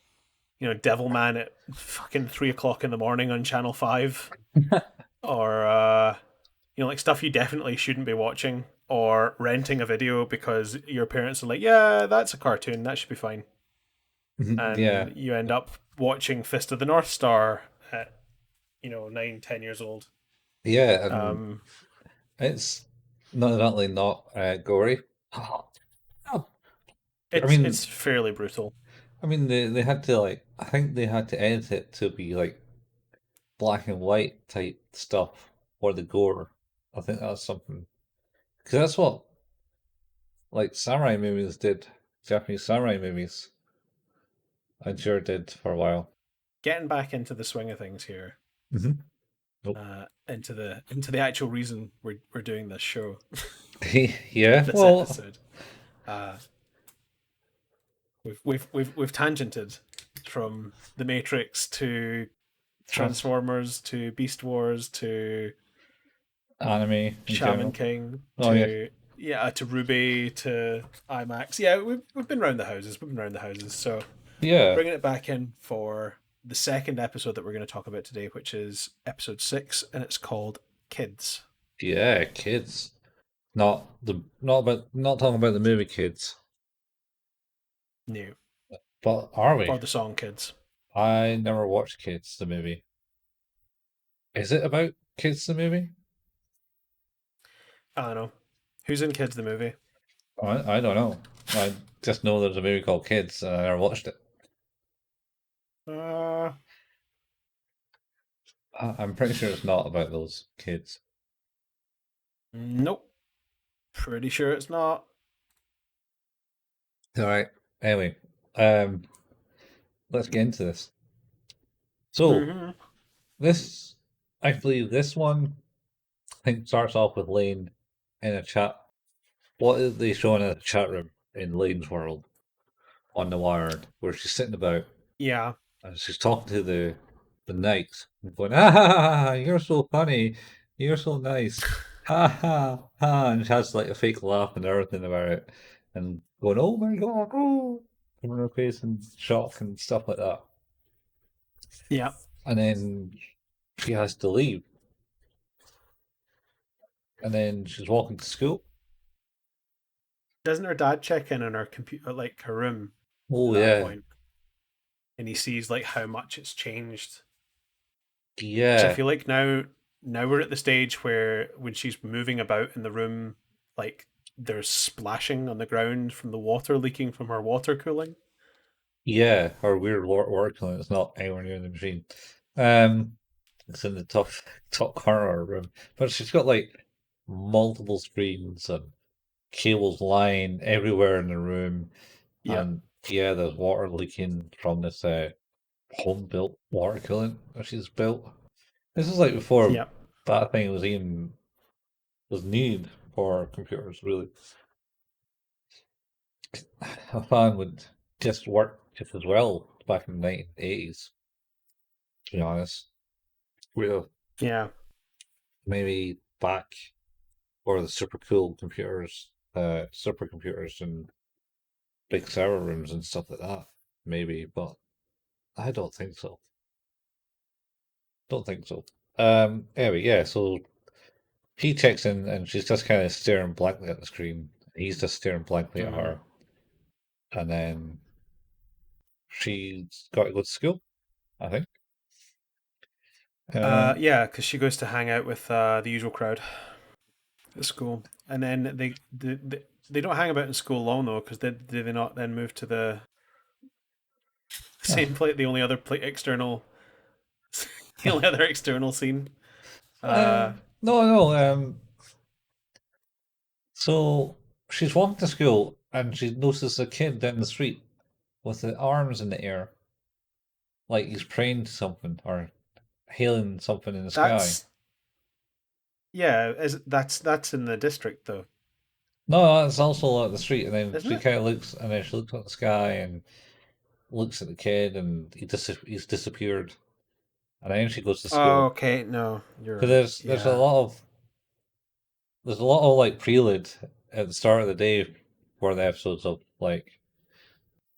Speaker 1: Devilman at fucking 3 o'clock in the morning on Channel 5, or like stuff you definitely shouldn't be watching, or renting a video because your parents are like, yeah, that's a cartoon, that should be fine,
Speaker 2: Yeah,
Speaker 1: and you end up watching Fist of the North Star at 9, 10 years old.
Speaker 2: yeah, and
Speaker 1: Um,
Speaker 2: it's not exactly not gory. Oh, oh, I
Speaker 1: It's
Speaker 2: mean,
Speaker 1: fairly brutal.
Speaker 2: they had to like I think they had to edit it to be like black and white type stuff for the gore. I think that's something because that's what like samurai movies did. Japanese samurai movies. I sure did for a while.
Speaker 1: Getting back into the swing of things here,
Speaker 2: Hmm. Nope.
Speaker 1: into the actual reason we're doing this show,
Speaker 2: Yeah.
Speaker 1: this
Speaker 2: Well,
Speaker 1: episode. Uh, we've tangented from the Matrix to
Speaker 2: trans
Speaker 1: Transformers to Beast Wars to
Speaker 2: anime in
Speaker 1: Shaman
Speaker 2: general.
Speaker 1: King
Speaker 2: Oh yeah.
Speaker 1: to to Ruby to IMAX. Yeah, we've been around the houses. We've been around the houses. So
Speaker 2: Yeah.
Speaker 1: bringing it back in for the second episode that we're going to talk about today, which is episode 6, and it's called Kids.
Speaker 2: Yeah. Kids. Not talking about the movie Kids,
Speaker 1: New
Speaker 2: but are we?
Speaker 1: or the song Kids.
Speaker 2: I never watched Kids the movie. Is it about kids the movie?
Speaker 1: I don't know who's in Kids the movie.
Speaker 2: I don't know. I just know there's a movie called Kids and I never watched it.
Speaker 1: Uh,
Speaker 2: I'm pretty sure it's not about those kids.
Speaker 1: nope. Pretty sure it's not.
Speaker 2: All right. Anyway, um, let's get into this. So
Speaker 1: Mm-hmm.
Speaker 2: this actually this one I think starts off with Lane in a chat. What is they showing in a chat room in Lane's world on the Wired, where she's sitting about
Speaker 1: Yeah.
Speaker 2: and she's talking to the knight and going, ah, ha, ha, ha, you're so funny, you're so nice, ha ha ha, and she has like a fake laugh and everything about it, and going, oh my god, oh, covering her face in shock and stuff like that.
Speaker 1: Yeah.
Speaker 2: And then she has to leave, and then she's walking to school.
Speaker 1: Doesn't her dad check in on her computer, like her room, at
Speaker 2: Oh
Speaker 1: that
Speaker 2: yeah,
Speaker 1: point, and he sees like how much it's changed? Which I
Speaker 2: yeah,
Speaker 1: feel like now we're at the stage where when she's moving about in the room, like there's splashing on the ground from the water leaking from her water cooling.
Speaker 2: yeah. Her weird work on it's not anywhere near the machine. Um, It's in the top corner of her room. But she's got like multiple screens and cables lying everywhere in the room.
Speaker 1: Yep.
Speaker 2: And yeah, there's water leaking from this home built water coolant that she's built. This is like before
Speaker 1: Yep.
Speaker 2: that thing was even was needed for computers, really. A fan would just work just as well back in the 1980s, to be honest. Real
Speaker 1: Yeah.
Speaker 2: maybe back or the super cool computers, supercomputers and big server rooms and stuff like that. Maybe, but I don't think so. Don't think so. Anyway, yeah. So he checks in, and she's just kind of staring blankly at the screen. He's just staring blankly at
Speaker 1: Hmm.
Speaker 2: her, and then she's got to go to school. I think. Um,
Speaker 1: Yeah, because she goes to hang out with the usual crowd at school, and then they don't hang about in school long though, because do they not then move to the same plate? The only other plate external, the only other external scene. Uh,
Speaker 2: no, no. So she's walking to school, and she notices a kid down the street with the arms in the air, like he's praying to something or hailing something in the sky.
Speaker 1: that's yeah, that's in the district though,
Speaker 2: No, that's also at the street, and then
Speaker 1: isn't
Speaker 2: she
Speaker 1: it?
Speaker 2: kind of looks, and then she looks at the sky and looks at the kid, and he's disappeared, and then she goes to
Speaker 1: Oh,
Speaker 2: school.
Speaker 1: okay, no, you're
Speaker 2: Because
Speaker 1: right.
Speaker 2: there's a
Speaker 1: Yeah,
Speaker 2: lot of like prelude at the start of the day for the episodes of like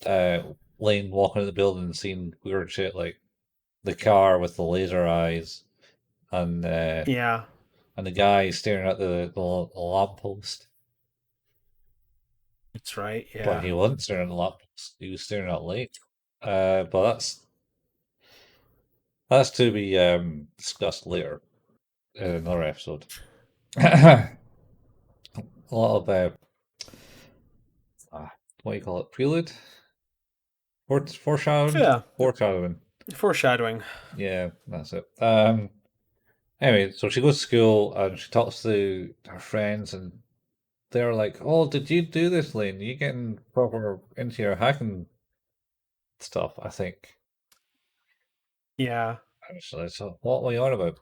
Speaker 2: uh Lane walking in the building and seeing weird shit like the car with the laser eyes and
Speaker 1: yeah,
Speaker 2: the guy staring at the lamppost.
Speaker 1: that's right.
Speaker 2: But
Speaker 1: Yeah,
Speaker 2: he wasn't staring at the lamppost, he was staring at Lane. But that's to be discussed later in another episode. A lot of what do you call it? Prelude? Foreshadowing?
Speaker 1: Yeah,
Speaker 2: Foreshadowing.
Speaker 1: foreshadowing.
Speaker 2: Yeah, that's it. Anyway, so she goes to school and she talks to her friends, and they're like, "Oh, did you do this, Lane? You getting proper into your hacking stuff?" I think.
Speaker 1: Yeah,
Speaker 2: And she's like, "So what were you on about?"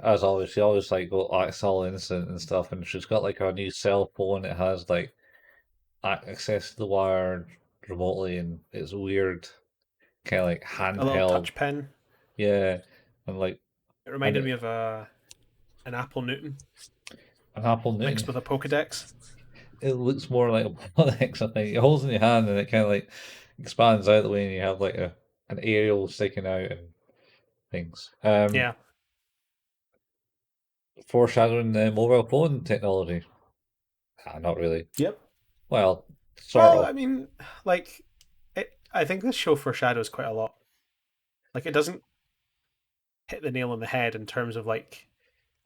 Speaker 2: As always, she always like go acts all innocent and stuff, and she's got like a new cell phone. It has like access to the wire remotely, and it's weird, kind of like
Speaker 1: a little
Speaker 2: handheld.
Speaker 1: touch pen.
Speaker 2: Yeah, and like
Speaker 1: It
Speaker 2: and
Speaker 1: reminded me of an Apple Newton
Speaker 2: an Apple
Speaker 1: mixed
Speaker 2: Newton.
Speaker 1: with a Pokedex.
Speaker 2: It looks more like a Polex, I think. It holds in your hand and it kind of like expands out the way, and you have like a an aerial sticking out and things.
Speaker 1: Yeah.
Speaker 2: Foreshadowing the mobile phone technology. Ah, not really.
Speaker 1: Yep.
Speaker 2: Well, sort
Speaker 1: Well,
Speaker 2: of.
Speaker 1: I mean, like, I think this show foreshadows quite a lot. Like, it doesn't hit the nail on the head in terms of like,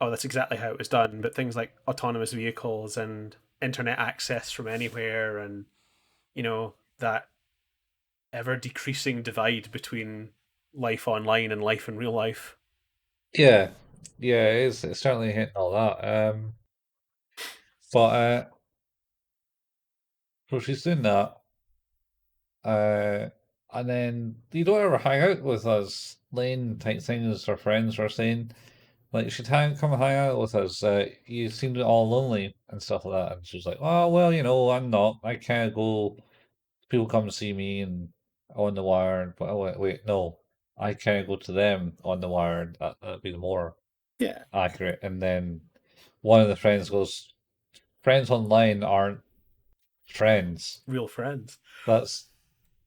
Speaker 1: oh, that's exactly how it was done. But things like autonomous vehicles and internet access from anywhere, and that ever decreasing divide between life online and life in real life.
Speaker 2: Yeah, yeah, it's certainly hitting all that. But so she's doing that. Uh, and then you don't ever hang out with us, Lane type thing, as her friends were saying. Like, you should come and hang out with us. You seem all lonely and stuff like that. And she's like, oh, well, I'm not. I can't go. People come to see me and on the wire. But oh, wait, no. I can't go to them on the wire. That'd be more
Speaker 1: Yeah,
Speaker 2: accurate. And then one of the friends goes, friends online aren't friends.
Speaker 1: real friends.
Speaker 2: That's,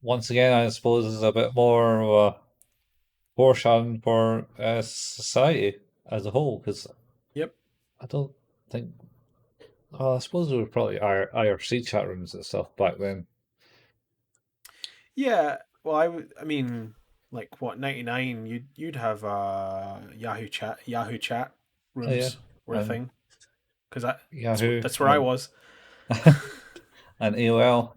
Speaker 2: once again, I suppose, is a bit more foreshadowing for society as a whole. Because
Speaker 1: Yep.
Speaker 2: I don't think. Well, I suppose there were probably IRC chat rooms and stuff back then.
Speaker 1: Yeah. Well, I mean, like what 99? You'd have Yahoo chat
Speaker 2: Oh yeah,
Speaker 1: rooms were a
Speaker 2: and
Speaker 1: thing because
Speaker 2: Yahoo
Speaker 1: that's where I was.
Speaker 2: and AOL.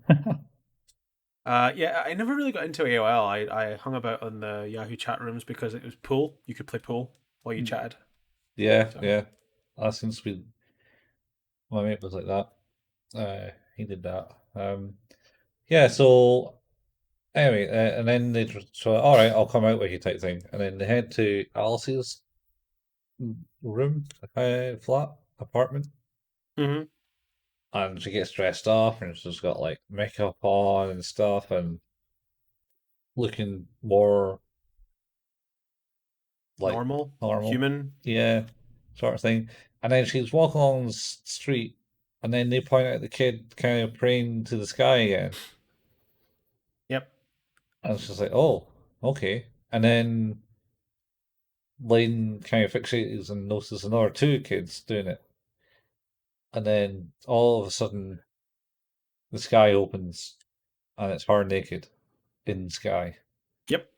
Speaker 1: Yeah, I never really got into AOL. I hung about on the Yahoo chat rooms because it was pool. You could play pool while you chatted.
Speaker 2: Yeah,
Speaker 1: So.
Speaker 2: yeah. That seems to be my mate was like that. He did that. Yeah. So anyway, and then they so all right, I'll come out with you type thing, and then they head to Alice's room, flat apartment,
Speaker 1: Hmm.
Speaker 2: and she gets dressed up, and she's got like makeup on and stuff, and looking more like
Speaker 1: Normal,
Speaker 2: normal,
Speaker 1: human.
Speaker 2: yeah, sort of thing. And then she's walking along the street, and then they point out the kid kind of praying to the sky again,
Speaker 1: Yep.
Speaker 2: and she's like, "Oh, okay." And then Lain kind of fixates and notices another two kids doing it, and then all of a sudden the sky opens, and it's her naked in the sky,
Speaker 1: Yep.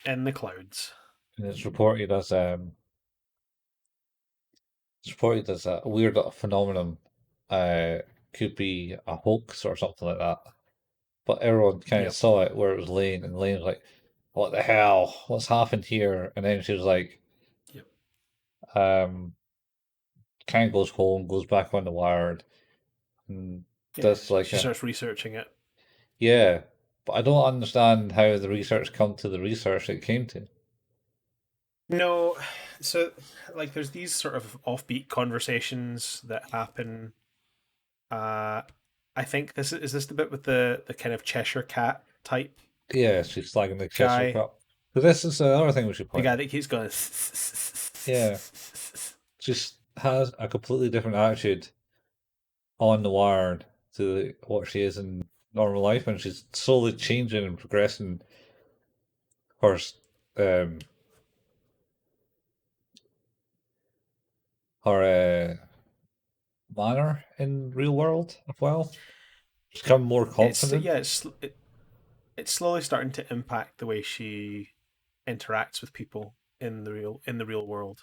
Speaker 1: And the clouds.
Speaker 2: and it's reported as a weird phenomenon. Uh, could be a hoax or something like that. But everyone kind of
Speaker 1: Yep.
Speaker 2: saw it where it was Lain, and Lain was like, "What the hell? What's happened here?" And then she was like,
Speaker 1: Yep.
Speaker 2: um, kind of goes home, goes back on the wired, and
Speaker 1: Yeah.
Speaker 2: does like
Speaker 1: She
Speaker 2: a
Speaker 1: starts researching it.
Speaker 2: yeah. But I don't understand how the research come to the research it came to.
Speaker 1: No, so like there's these sort of offbeat conversations that happen. Uh, I think this the bit with the kind of Cheshire cat type
Speaker 2: Yeah, she's slagging the Cheshire
Speaker 1: guy,
Speaker 2: Cup. But this is another thing we should
Speaker 1: the
Speaker 2: point
Speaker 1: guy
Speaker 2: out.
Speaker 1: that keeps going.
Speaker 2: Yeah, just has a completely different attitude on the wired to what she is in normal life, and she's slowly changing and progressing her um her manner in real world as well. She's become more
Speaker 1: It's
Speaker 2: confident.
Speaker 1: yeah, it's slowly starting to impact the way she interacts with people in the real world,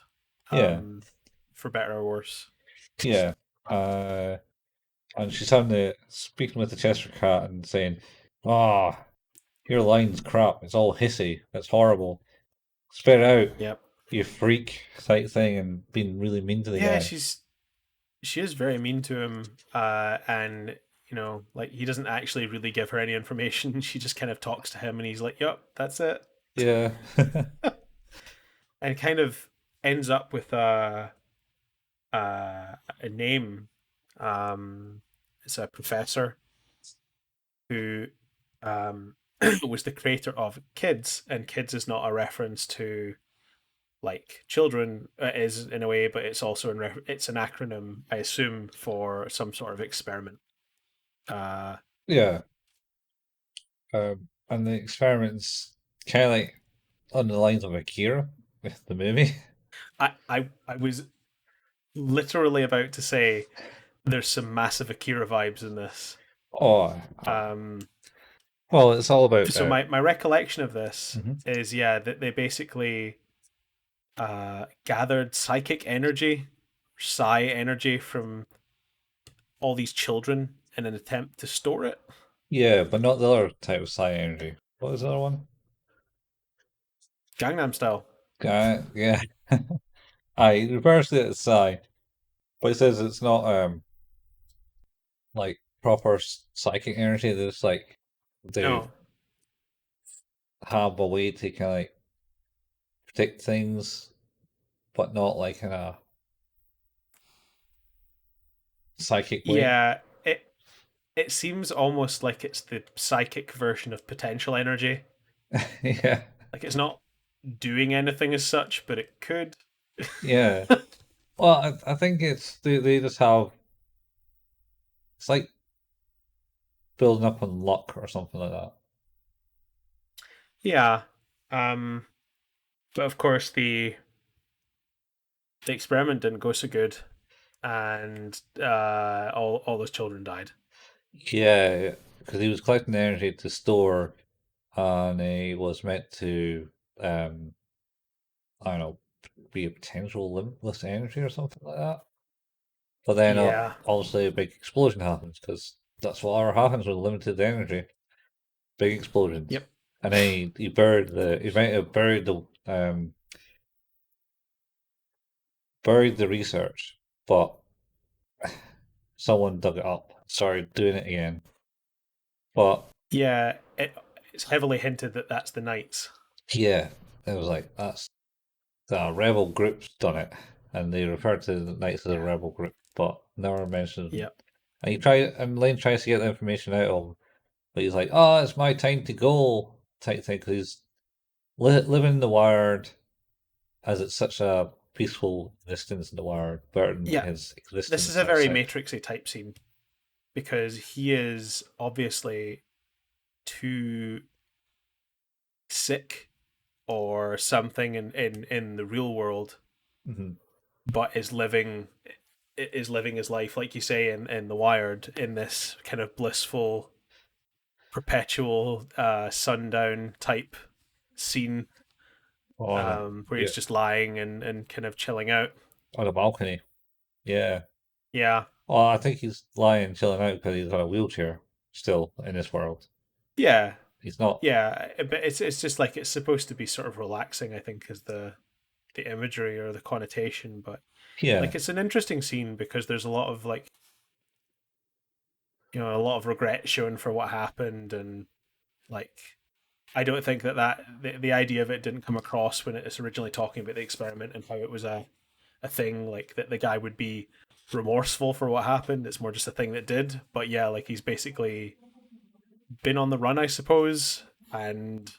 Speaker 2: Yeah,
Speaker 1: um, for better or worse.
Speaker 2: yeah. Uh, And she's having the speaking with the Cheshire Cat and saying, "Ah, your line's crap. It's all hissy. It's horrible. Spit it out,
Speaker 1: Yep.
Speaker 2: you freak," type thing, and being really mean to the
Speaker 1: Yeah,
Speaker 2: guy.
Speaker 1: she is very mean to him, and like he doesn't actually really give her any information. She just kind of talks to him, and he's like, "Yep, that's it,"
Speaker 2: Yeah,
Speaker 1: and kind of ends up with a name. It's a professor who was the creator of Kids, and Kids is not a reference to like children. It is in a way, but it's also it's an acronym, I assume, for some sort of experiment. Uh,
Speaker 2: yeah. And the experiments kind of like on the lines of Akira with the movie.
Speaker 1: I was literally about to say there's some massive Akira vibes in this.
Speaker 2: Oh,
Speaker 1: Um,
Speaker 2: well, it's all about
Speaker 1: so my recollection of this
Speaker 2: mhm.
Speaker 1: is, yeah, that they basically gathered psychic energy, psi energy from all these children in an attempt to store it.
Speaker 2: Yeah, but not the other type of psi energy. What was the other one?
Speaker 1: Gangnam Style.
Speaker 2: Yeah. I refers to it as psi, but it says it's not like proper psychic energy. There's like they
Speaker 1: No.
Speaker 2: have a way to kind of like predict things, but not like in a psychic way.
Speaker 1: Yeah, it seems almost like it's the psychic version of potential energy.
Speaker 2: Yeah,
Speaker 1: Like it's not doing anything as such, but it could.
Speaker 2: yeah. Well, I think it's they just have it's like building up on luck or something like that.
Speaker 1: Yeah. Um but of course the experiment didn't go so good, and all those children died.
Speaker 2: Yeah, because he was collecting energy to store, and he was meant to, um, I don't know, be a potential limitless energy or something like that. But then
Speaker 1: Yeah.
Speaker 2: obviously a big explosion happens because that's what ever happens with limited energy. Big explosions.
Speaker 1: Yep.
Speaker 2: And then he buried he might have buried the research, but someone dug it up, started doing it again. But
Speaker 1: Yeah, it's heavily hinted that that's the Knights.
Speaker 2: yeah, it was like that's the rebel group's done it, and they refer to the Knights as a
Speaker 1: Yeah.
Speaker 2: rebel group, but never mentions them.
Speaker 1: Yep.
Speaker 2: And Lane tries to get the information out of him, but he's like, "Oh, it's my time to go," type thing, because he's living in the wired as it's such a peaceful existence in the wired, better than
Speaker 1: Yeah.
Speaker 2: his
Speaker 1: This is
Speaker 2: existence
Speaker 1: a very
Speaker 2: outside.
Speaker 1: Matrixy type scene because he is obviously too sick or something in the real world,
Speaker 2: Hmm.
Speaker 1: but is living his life, like you say, in the Wired, in this kind of blissful, perpetual sundown type scene,
Speaker 2: On a
Speaker 1: where
Speaker 2: yeah,
Speaker 1: he's just lying and kind of chilling out.
Speaker 2: on a balcony. Yeah.
Speaker 1: Yeah,
Speaker 2: Well, I think he's lying, chilling out because he's on a wheelchair still in this world.
Speaker 1: yeah,
Speaker 2: He's not.
Speaker 1: yeah. But it's just like it's supposed to be sort of relaxing, I think, is the imagery or the connotation. But
Speaker 2: Yeah.
Speaker 1: like it's an interesting scene because there's a lot of like a lot of regret shown for what happened, and like I don't think the idea of it didn't come across when it was originally talking about the experiment and how it was a thing, like that the guy would be remorseful for what happened. It's more just a thing that did. But yeah, like he's basically been on the run, I suppose, and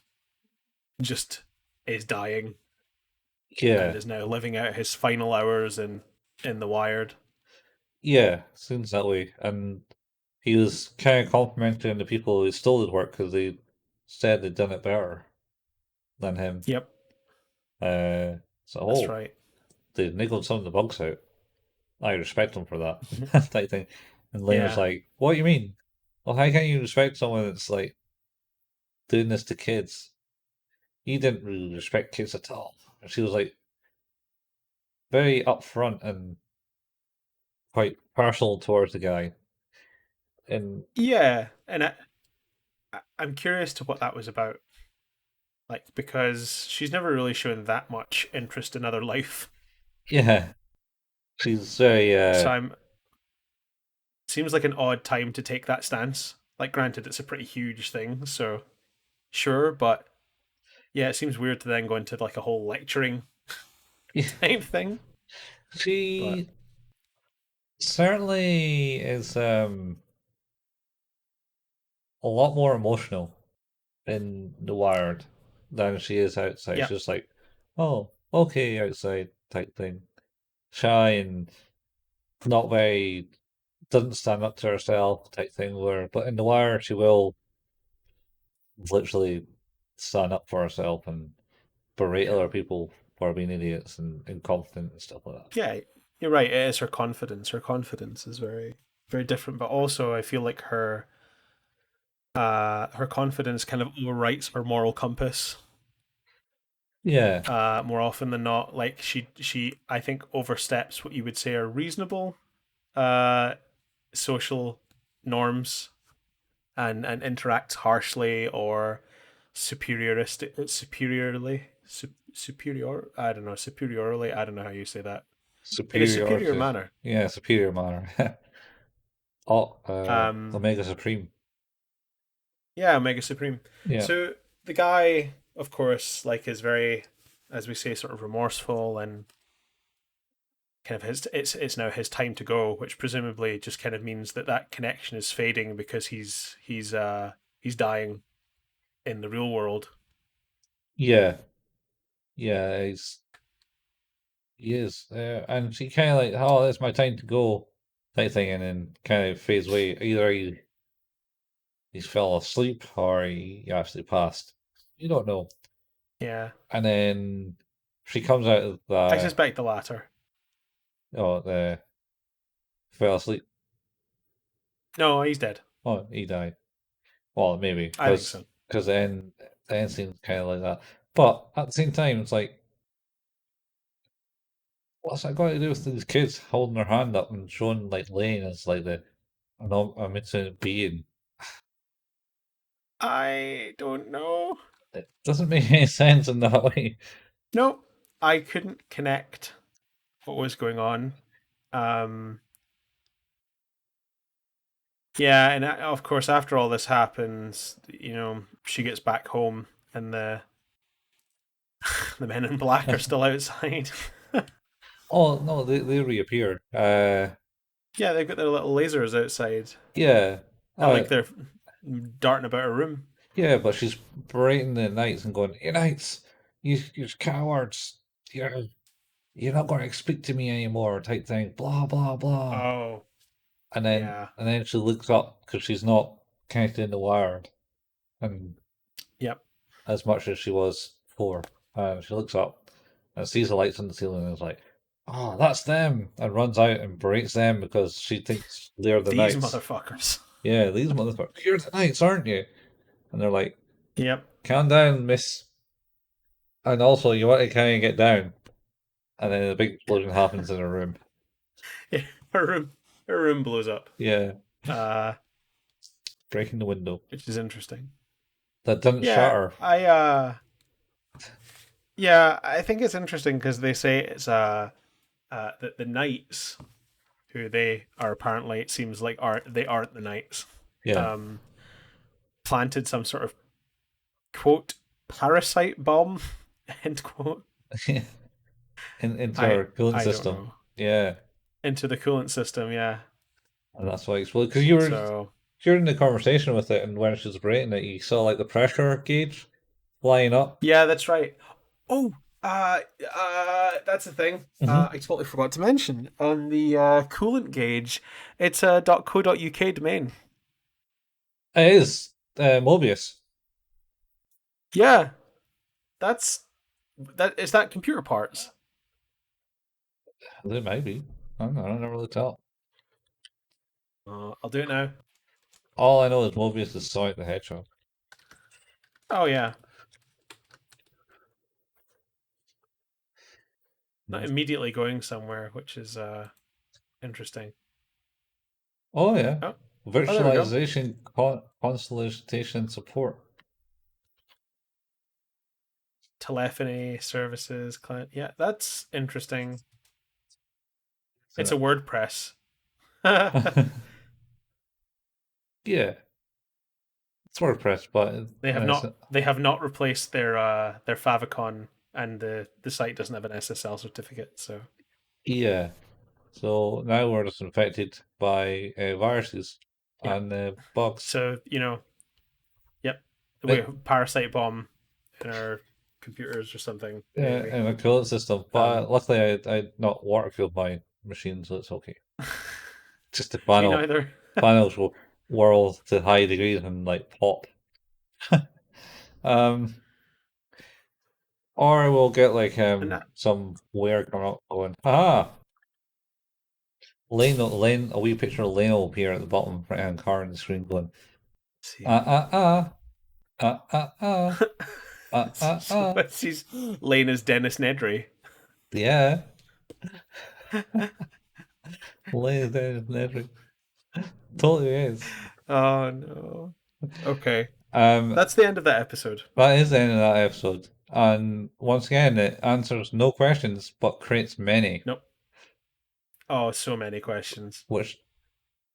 Speaker 1: just is dying and
Speaker 2: Yeah.
Speaker 1: is now living out his final hours in the Wired.
Speaker 2: Yeah. Seems that way. And he was kind of complimenting the people who stole his work because they said they'd done it better than him.
Speaker 1: Yep,
Speaker 2: Uh, so,
Speaker 1: that's
Speaker 2: oh,
Speaker 1: right.
Speaker 2: they niggled some of the bugs out. I respect them for that type thing. And Lena's
Speaker 1: Yeah,
Speaker 2: like, "What do you mean? Well, how can you respect someone that's like doing this to kids? He didn't really respect kids at all." And she was like very upfront and quite partial towards the guy. And
Speaker 1: Yeah, and I'm curious to what that was about. Like, because she's never really shown that much interest in other life.
Speaker 2: yeah, she's very
Speaker 1: So I'm seems like an odd time to take that stance. Like, granted, it's a pretty huge thing, so sure, but yeah, it seems weird to then go into like a whole lecturing
Speaker 2: yeah,
Speaker 1: type thing. But
Speaker 2: she certainly is a lot more emotional in The Wired than she is outside.
Speaker 1: yeah,
Speaker 2: She's just like, oh, okay, outside type thing. Shy and not very, doesn't stand up to herself type thing. Where, but in The Wire, she will literally stand up for herself and berate
Speaker 1: yeah,
Speaker 2: other people for being idiots and incompetent and stuff like that.
Speaker 1: yeah. You're right. It is her confidence. Her confidence is very different. But also, I feel like her confidence kind of overwrites her moral compass
Speaker 2: Yeah,
Speaker 1: more often than not. Like she I think oversteps what you would say are reasonable uh, social norms and interacts harshly or superior I don't know superiorly I don't know how you say that in a superior
Speaker 2: superiority.
Speaker 1: manner.
Speaker 2: Yeah, superior manner. Oh,
Speaker 1: Um,
Speaker 2: Omega Supreme.
Speaker 1: yeah, Omega Supreme.
Speaker 2: Yeah,
Speaker 1: So the guy, of course, like is very, as we say, sort of remorseful and kind of his. It's now his time to go, which presumably just kind of means that that connection is fading because he's dying in the real world.
Speaker 2: yeah, yeah. He is, and she kind of like, oh, it's my time to go, type thing, and then kind of fades away. Either he fell asleep or he actually passed. You don't know.
Speaker 1: Yeah,
Speaker 2: And then she comes out of
Speaker 1: I
Speaker 2: the
Speaker 1: suspect the latter.
Speaker 2: oh the fell asleep.
Speaker 1: No, he's dead.
Speaker 2: Oh, he died. Well, maybe
Speaker 1: I think
Speaker 2: because
Speaker 1: so.
Speaker 2: then the end seems kind of like that. But at the same time, it's like, what's that got to do with these kids holding their hand up and showing like Lain as like the an omniscient being?
Speaker 1: I don't know.
Speaker 2: It doesn't make any sense in that way.
Speaker 1: No, I couldn't connect what was going on. Um, yeah, and of course, after all this happens, she gets back home, and the men in black are still outside.
Speaker 2: Oh no, they reappear.
Speaker 1: Yeah, they've got their little lasers outside,
Speaker 2: Yeah,
Speaker 1: and
Speaker 2: uh,
Speaker 1: like they're darting about a room.
Speaker 2: yeah, but she's berating the knights and going, "You knights, you cowards! You're not going to speak to me anymore," type thing. Blah blah blah.
Speaker 1: Oh,
Speaker 2: And then
Speaker 1: yeah.
Speaker 2: and then she looks up because she's not connected in the wired and
Speaker 1: Yep.
Speaker 2: as much as she was before. And she looks up and sees the lights on the ceiling and is like, "Oh, that's them!" and runs out and berates them because she thinks they're the
Speaker 1: These
Speaker 2: knights.
Speaker 1: motherfuckers.
Speaker 2: Yeah, these motherfuckers. You're the knights, aren't you? And they're like,
Speaker 1: Yep.
Speaker 2: calm down, miss. And also, you want to kind of get down. And then a big explosion happens in a room.
Speaker 1: Yeah, her room, her room blows up,
Speaker 2: Yeah,
Speaker 1: uh,
Speaker 2: breaking the window.
Speaker 1: which is interesting.
Speaker 2: That didn't
Speaker 1: Yeah,
Speaker 2: shatter.
Speaker 1: yeah, I think it's interesting because they say it's that the knights who they are apparently it seems like aren't the knights.
Speaker 2: Yeah.
Speaker 1: Um, planted some sort of quote parasite bomb end quote.
Speaker 2: Into
Speaker 1: I
Speaker 2: our cooling
Speaker 1: I don't
Speaker 2: system.
Speaker 1: know
Speaker 2: Yeah.
Speaker 1: into the coolant system. Yeah,
Speaker 2: And that's why it exploded. Because you were
Speaker 1: so
Speaker 2: during the conversation with it and when she was breaking it, you saw like the pressure gauge flying up.
Speaker 1: yeah, that's right. Oh, that's the thing.
Speaker 2: Hmm.
Speaker 1: I totally forgot to mention on the coolant gauge. It's a .co.uk domain.
Speaker 2: It is Mobius.
Speaker 1: Yeah, that's that. Is that computer parts?
Speaker 2: It might be. I don't know. I never looked up.
Speaker 1: I'll do it now.
Speaker 2: All I know is Mobius is Sonic the Hedgehog.
Speaker 1: Oh yeah, not
Speaker 2: Yes.
Speaker 1: immediately going somewhere, which is interesting.
Speaker 2: Oh yeah.
Speaker 1: Oh. Oh, there we go.
Speaker 2: Virtualization constellation support.
Speaker 1: Telephony services client. Yeah, that's interesting. It's
Speaker 2: Isn't
Speaker 1: a WordPress. They
Speaker 2: it? Yeah, it's WordPress, but
Speaker 1: have not they have not replaced their favicon, and the site doesn't have an SSL certificate. So
Speaker 2: yeah. So now we're just infected by viruses
Speaker 1: yeah.
Speaker 2: and bugs.
Speaker 1: So yep, we
Speaker 2: It,
Speaker 1: have parasite bomb in our computers or something maybe.
Speaker 2: in a cooling system, but
Speaker 1: Um,
Speaker 2: luckily I not water cooled my machine, so it's okay. Just the
Speaker 1: me neither.
Speaker 2: panels will whirl to high degrees and like pop. Um, or we'll get like
Speaker 1: And that,
Speaker 2: some wire coming up going, aha, Lane, a wee picture of Lane will appear at the bottom right hand corner of the screen going,
Speaker 1: see.
Speaker 2: ah ah ah, ah ah ah, ah ah
Speaker 1: So
Speaker 2: ah,
Speaker 1: she's Lain as Dennis Nedry.
Speaker 2: yeah, Lane is there, Nedry. Totally is.
Speaker 1: Oh no. Okay.
Speaker 2: Um,
Speaker 1: That's the end of that episode.
Speaker 2: that is the end of that episode. And once again, it answers no questions but creates many,
Speaker 1: Nope. Oh, so many questions.
Speaker 2: which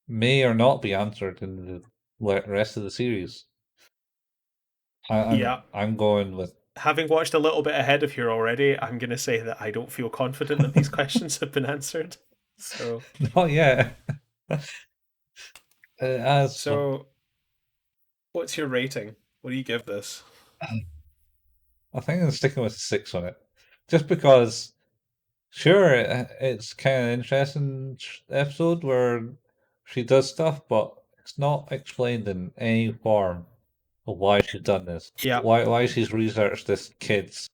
Speaker 2: may or not be answered in the rest of the series.
Speaker 1: Yeah.
Speaker 2: I'm going with
Speaker 1: Having watched a little bit ahead of here already, I'm going to say that I don't feel confident that these questions have been answered. So,
Speaker 2: not yet. As some,
Speaker 1: so what's your rating? What do you give this?
Speaker 2: I think I'm sticking with 6 on it, just because. Sure, it's kind of interesting episode where she does stuff, but it's not explained in any form of why she's done this,
Speaker 1: Yeah.
Speaker 2: why she's researched this kids.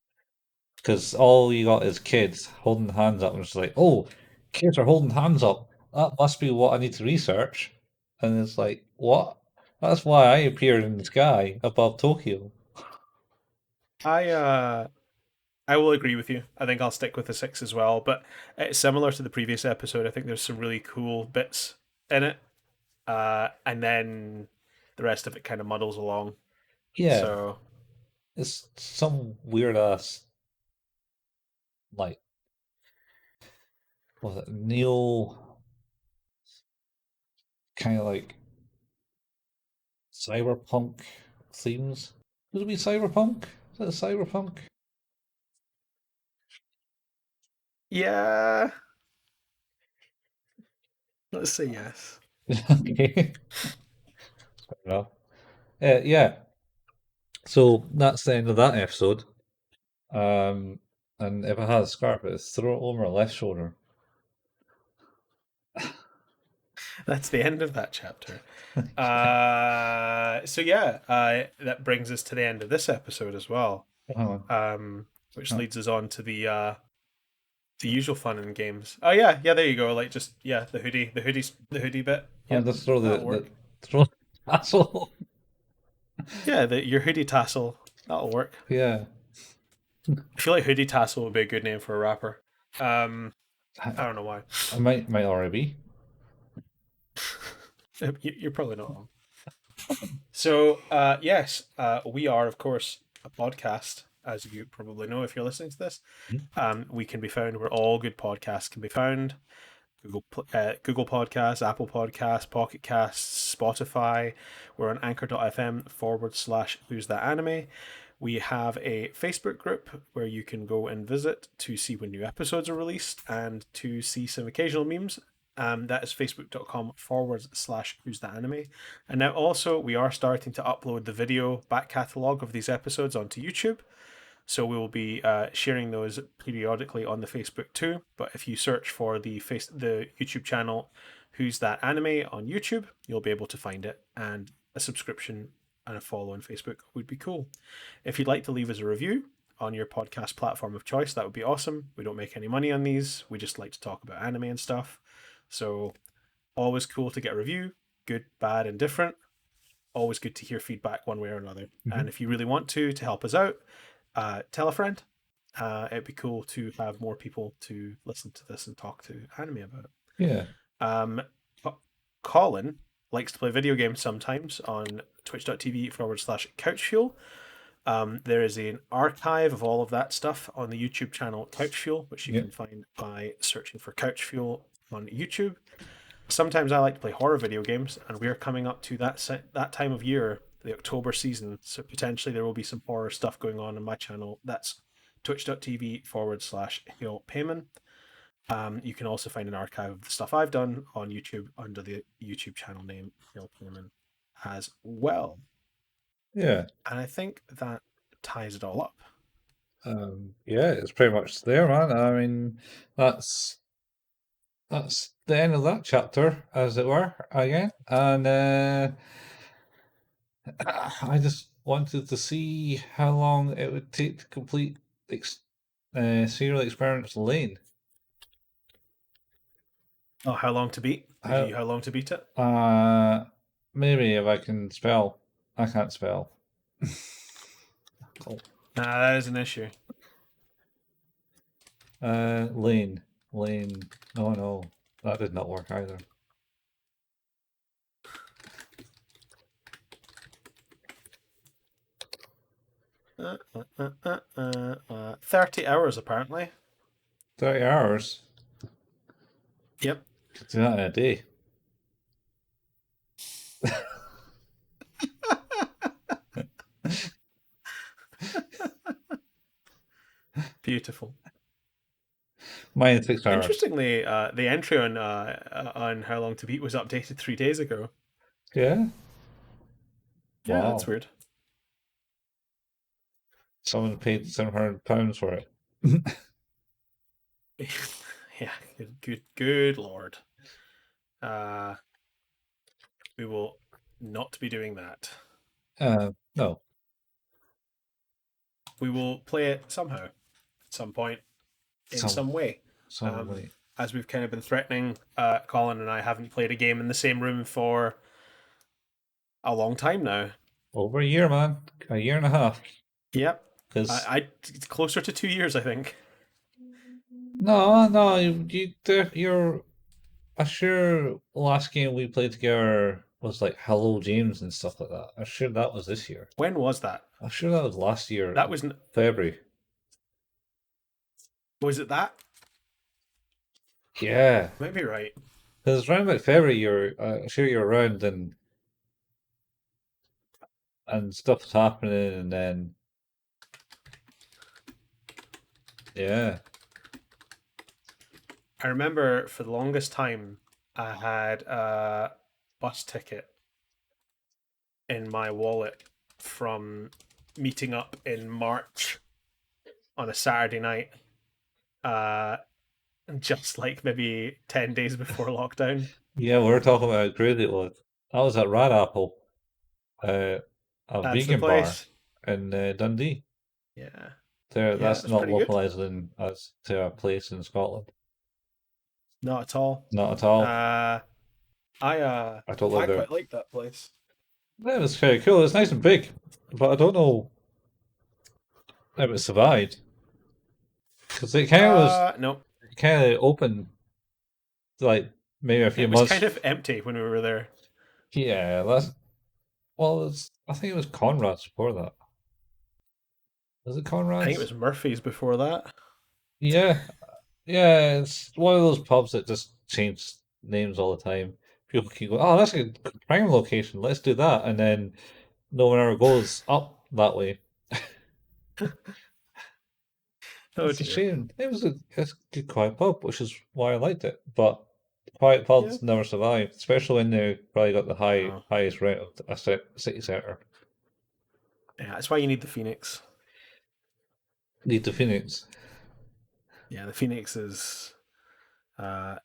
Speaker 2: Because all you got is kids holding hands up, and it's like, oh, kids are holding hands up. That must be what I need to research. And it's like, what? That's why I appeared in the sky above Tokyo.
Speaker 1: I I will agree with you. I think I'll stick with the 6 as well, but it's similar to the previous episode. I think there's some really cool bits in it. And then the rest of it kind of muddles along.
Speaker 2: Yeah,
Speaker 1: So,
Speaker 2: it's some weird ass, like, was it neo, kind of like cyberpunk themes? Would it be cyberpunk? Is it cyberpunk?
Speaker 1: yeah, let's say yes.
Speaker 2: Okay, fair enough. Yeah, so that's the end of that episode. Um, and if it has a scarf, it's throw it over my left shoulder.
Speaker 1: That's the end of that chapter.
Speaker 2: Yeah.
Speaker 1: So yeah, that brings us to the end of this episode as well.
Speaker 2: Hang on.
Speaker 1: Which
Speaker 2: Uh,
Speaker 1: leads us on to the usual fun in games. Oh yeah, yeah, there you go. Like just yeah, the hoodie bit.
Speaker 2: I'll
Speaker 1: Yep,
Speaker 2: just throw
Speaker 1: that'll work.
Speaker 2: throw the asshole.
Speaker 1: Yeah, your hoodie tassel. That'll work.
Speaker 2: Yeah.
Speaker 1: I feel like hoodie tassel would be a good name for a rapper. I
Speaker 2: I,
Speaker 1: don't know why.
Speaker 2: I might already
Speaker 1: You're probably not wrong. So, yes, we are, of course, a podcast, as you probably know if you're listening to this.
Speaker 2: be.
Speaker 1: We can be found where all good podcasts can be found. Google Podcasts, Apple Podcasts, Pocket Casts, Spotify. We're on anchor.fm// Who's That Anime. We have a Facebook group where you can go and visit to see when new episodes are released and to see some occasional memes. That is facebook.com// Who's That Anime. And now also we are starting to upload the video back catalogue of these episodes onto YouTube. So we will be sharing those periodically on the Facebook too. But if you search for the YouTube channel Who's That Anime on YouTube, you'll be able to find it. And a subscription and a follow on Facebook would be cool. If you'd like to leave us a review on your podcast platform of choice, that would be awesome. We don't make any money on these. We just like to talk about anime and stuff. So always cool to get a review, good, bad, and different. Always good to hear feedback one way or another.
Speaker 2: Hmm.
Speaker 1: And if you really want to help us out, tell a friend. It'd be cool to have more people to listen to this and talk to anime about.
Speaker 2: Yeah.
Speaker 1: Um, Colin, likes to play video games sometimes on twitch.tv/couchfuel. There is an archive of all of that stuff on the YouTube channel Couch Fuel, which you
Speaker 2: Yeah.
Speaker 1: can find by searching for Couch Fuel on YouTube. Sometimes I like to play horror video games, and we're coming up to that time of year, the October season. So potentially there will be some horror stuff going on my channel. That's twitch.tv/Hill Payman. You can also find an archive of the stuff I've done on YouTube under the YouTube channel name Hill Payman as well.
Speaker 2: Yeah.
Speaker 1: And I think that ties it all up.
Speaker 2: Yeah, it's pretty much there, man. I mean, that's the end of that chapter, as it were, again. And I just wanted to see how long it would take to complete serial experiments Lane.
Speaker 1: Oh, how long to beat?
Speaker 2: How
Speaker 1: How long to beat it?
Speaker 2: maybe if I can spell. I can't spell. Oh.
Speaker 1: Nah, that is an issue.
Speaker 2: Lane. Lane. Oh no, that did not work either.
Speaker 1: 30 hours apparently.
Speaker 2: 30 hours?
Speaker 1: Yep.
Speaker 2: Could do that in a day.
Speaker 1: Beautiful.
Speaker 2: Mine 6 hours.
Speaker 1: Interestingly, the entry on how long to beat was updated 3 days ago.
Speaker 2: Yeah?
Speaker 1: Yeah,
Speaker 2: Wow.
Speaker 1: that's weird.
Speaker 2: Someone paid £700 for it.
Speaker 1: Yeah, good lord. We will not be doing that.
Speaker 2: No.
Speaker 1: We will play it somehow, at some point, in some way.
Speaker 2: Some way.
Speaker 1: As we've kind of been threatening, Colin and I haven't played a game in the same room for a long time now.
Speaker 2: Over a year, man. A year and a half.
Speaker 1: Yep.
Speaker 2: Because
Speaker 1: It's closer to 2 years, I think.
Speaker 2: no, you're. I'm sure the last game we played together was like Hello James and stuff like that. I'm sure that was this year.
Speaker 1: When was that?
Speaker 2: I'm sure that was last year.
Speaker 1: That was
Speaker 2: February.
Speaker 1: Was it that?
Speaker 2: Yeah.
Speaker 1: Maybe right.
Speaker 2: Because around about February, sure you're around and stuff's happening, and then yeah.
Speaker 1: I remember for the longest time I had a bus ticket in my wallet from meeting up in March on a Saturday night. Just like maybe 10 days before lockdown.
Speaker 2: Yeah, we were talking about how great it was. I was at Red Apple, a
Speaker 1: That's the
Speaker 2: vegan bar
Speaker 1: place.
Speaker 2: in Dundee.
Speaker 1: Yeah. Yeah,
Speaker 2: That's
Speaker 1: it's
Speaker 2: not
Speaker 1: pretty good.
Speaker 2: localized as to a place in Scotland.
Speaker 1: Not at all.
Speaker 2: Not at all. I don't live
Speaker 1: I
Speaker 2: there.
Speaker 1: quite like that place.
Speaker 2: Yeah, it was very cool. It's nice and big, but I don't know if it survived because it
Speaker 1: No.
Speaker 2: kind of open like maybe a few
Speaker 1: It was kind
Speaker 2: months.
Speaker 1: of empty when we were there.
Speaker 2: Yeah, I think it was Conrad's before that. Was it
Speaker 1: I think it
Speaker 2: Conrad's?
Speaker 1: was Murphy's before that.
Speaker 2: Yeah, yeah. It's one of those pubs that just change names all the time. People keep going, oh, that's a prime location. Let's do that, and then no one ever goes up that way.
Speaker 1: Oh
Speaker 2: It's a
Speaker 1: dear.
Speaker 2: shame. It's a good quiet pub, which is why I liked it. But quiet
Speaker 1: Yeah.
Speaker 2: pubs never survive, especially when they probably got the
Speaker 1: No.
Speaker 2: highest rent of a city centre.
Speaker 1: Yeah, that's why you need the Phoenix.
Speaker 2: Need the Phoenix.
Speaker 1: Yeah, the Phoenix is, it's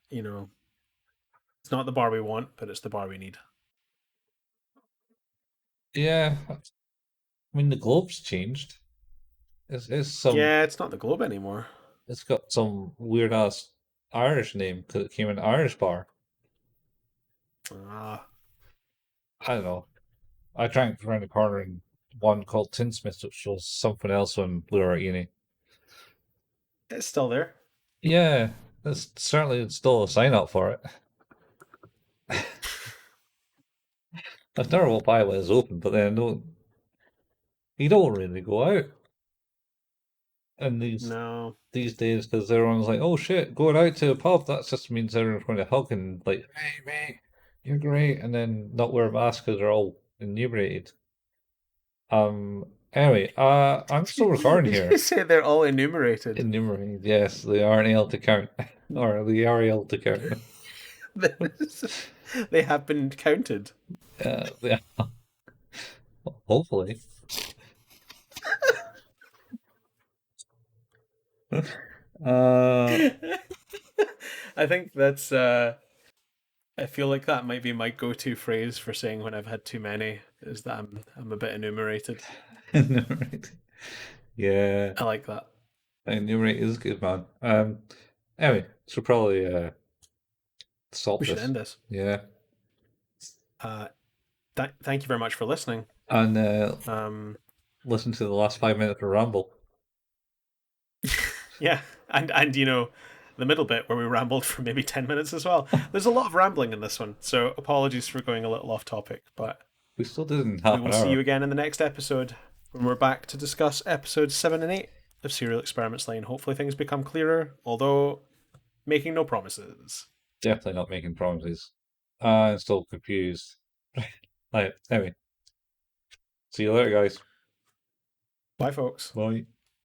Speaker 1: not the bar we want, but it's the bar we need.
Speaker 2: Yeah, I mean the Globe's changed. It's some.
Speaker 1: Yeah, it's not the Globe anymore.
Speaker 2: It's got some weird ass Irish name because it came in Irish bar.
Speaker 1: Ah,
Speaker 2: I don't know. I drank around the corner in one called Tinsmith, which was something else when we were at uni.
Speaker 1: it's still there.
Speaker 2: Yeah, there's certainly still a sign up for it. I've never walked by when it's open, but then don't you don't really go out in
Speaker 1: No.
Speaker 2: these days because everyone's like, oh shit, going out to a pub, that just means everyone's going to hug and like, hey mate, you're great, and then not wear masks because they're all inebriated. Anyway, I'm still recording
Speaker 1: Did
Speaker 2: here.
Speaker 1: you say they're all enumerated?
Speaker 2: Enumerated, yes, they aren't able to count, or they are able to count.
Speaker 1: They have been counted.
Speaker 2: Yeah, hopefully. Uh,
Speaker 1: I think that's I feel like that might be my go-to phrase for saying when I've had too many is that I'm a bit enumerated.
Speaker 2: enumerated. Yeah,
Speaker 1: I like that.
Speaker 2: enumerated is good, man. Anyway, so probably stop
Speaker 1: We should
Speaker 2: this.
Speaker 1: end this.
Speaker 2: Yeah.
Speaker 1: Uh, thank you very much for listening.
Speaker 2: And
Speaker 1: Um,
Speaker 2: listen to the last 5 minutes of Ramble.
Speaker 1: yeah, and the middle bit where we rambled for maybe 10 minutes as well. There's a lot of rambling in this one, so apologies for going a little off topic, but
Speaker 2: We still did it in
Speaker 1: we
Speaker 2: half
Speaker 1: will
Speaker 2: an
Speaker 1: see you
Speaker 2: hour.
Speaker 1: again in the next episode when we're back to discuss episodes 7 and 8 of Serial Experiments Lain. Hopefully things become clearer, although making no promises.
Speaker 2: Definitely not making promises. I'm still confused. Right, anyway, see you later, guys.
Speaker 1: Bye, folks.
Speaker 2: Bye.